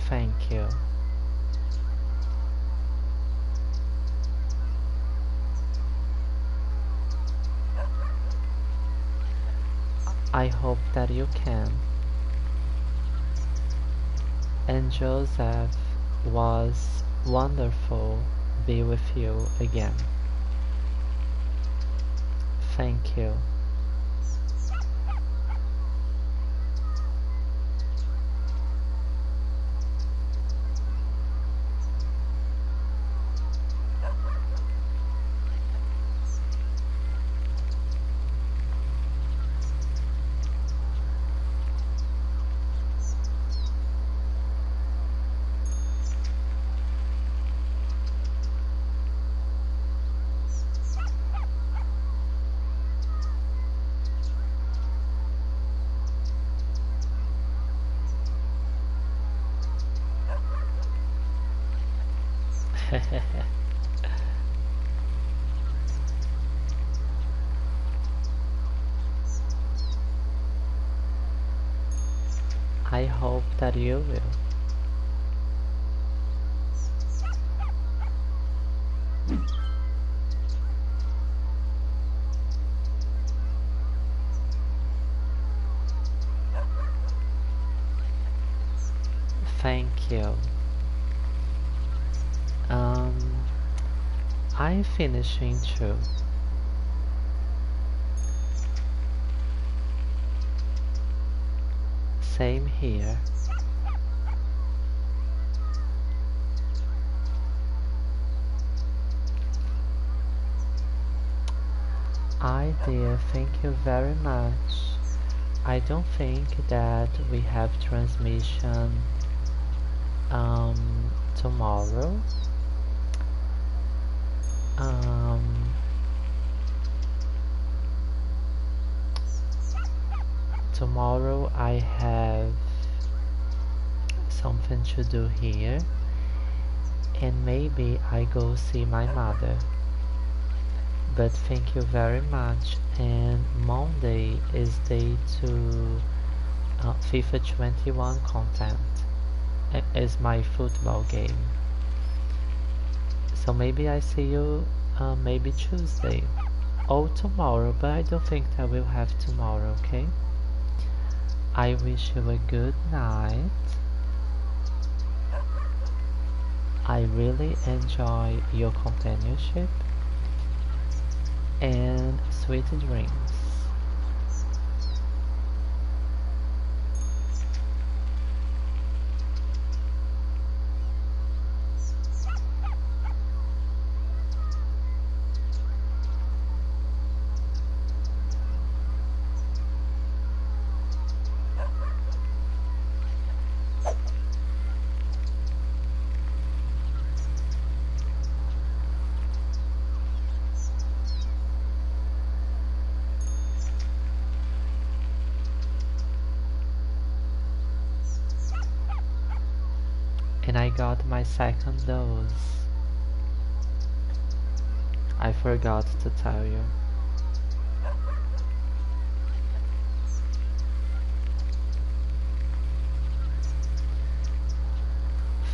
Thank you. I hope that you can. And Joseph, was wonderful be with you again. Thank you. I hope that you will. Thank you. I'm finishing too. Same here. Dear, thank you very much. I don't think that we have transmission tomorrow. Tomorrow I have something to do here, and maybe I go see my mother. But thank you very much, and Monday is day 2 FIFA 21 content is my football game. So maybe I see you maybe Tuesday or tomorrow, but I don't think that we'll have tomorrow, okay? I wish you a good night. I really enjoy your companionship and sweet dreams. And I got my second dose. I forgot to tell you.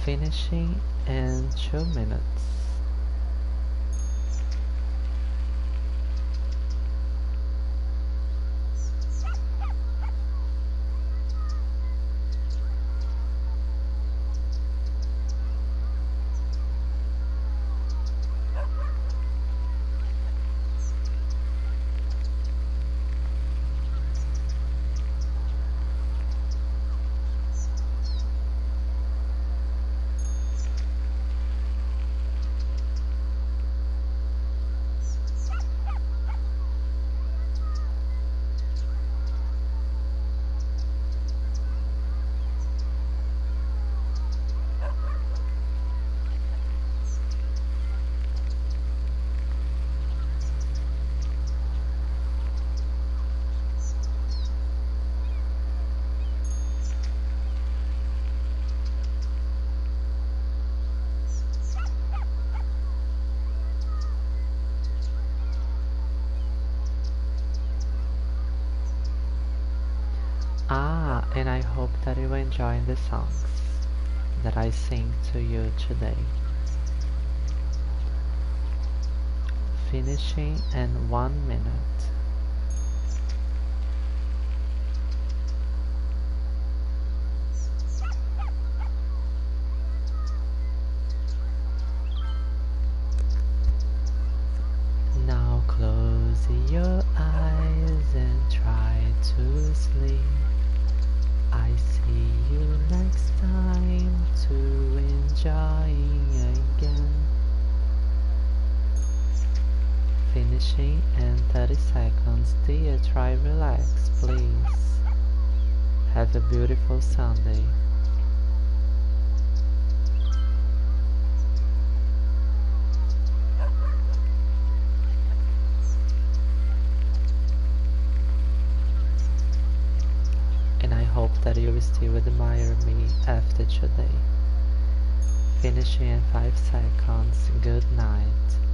Finishing in 2 minutes. And I hope that you enjoy the songs that I sing to you today. Finishing in 1 minute. Now close your eyes and try to sleep. I see you next time to enjoying again. Finishing in 30 seconds. Dear, try relax, please. Have a beautiful Sunday. And I hope that you will still admire me after today. Finishing in 5 seconds. Good night.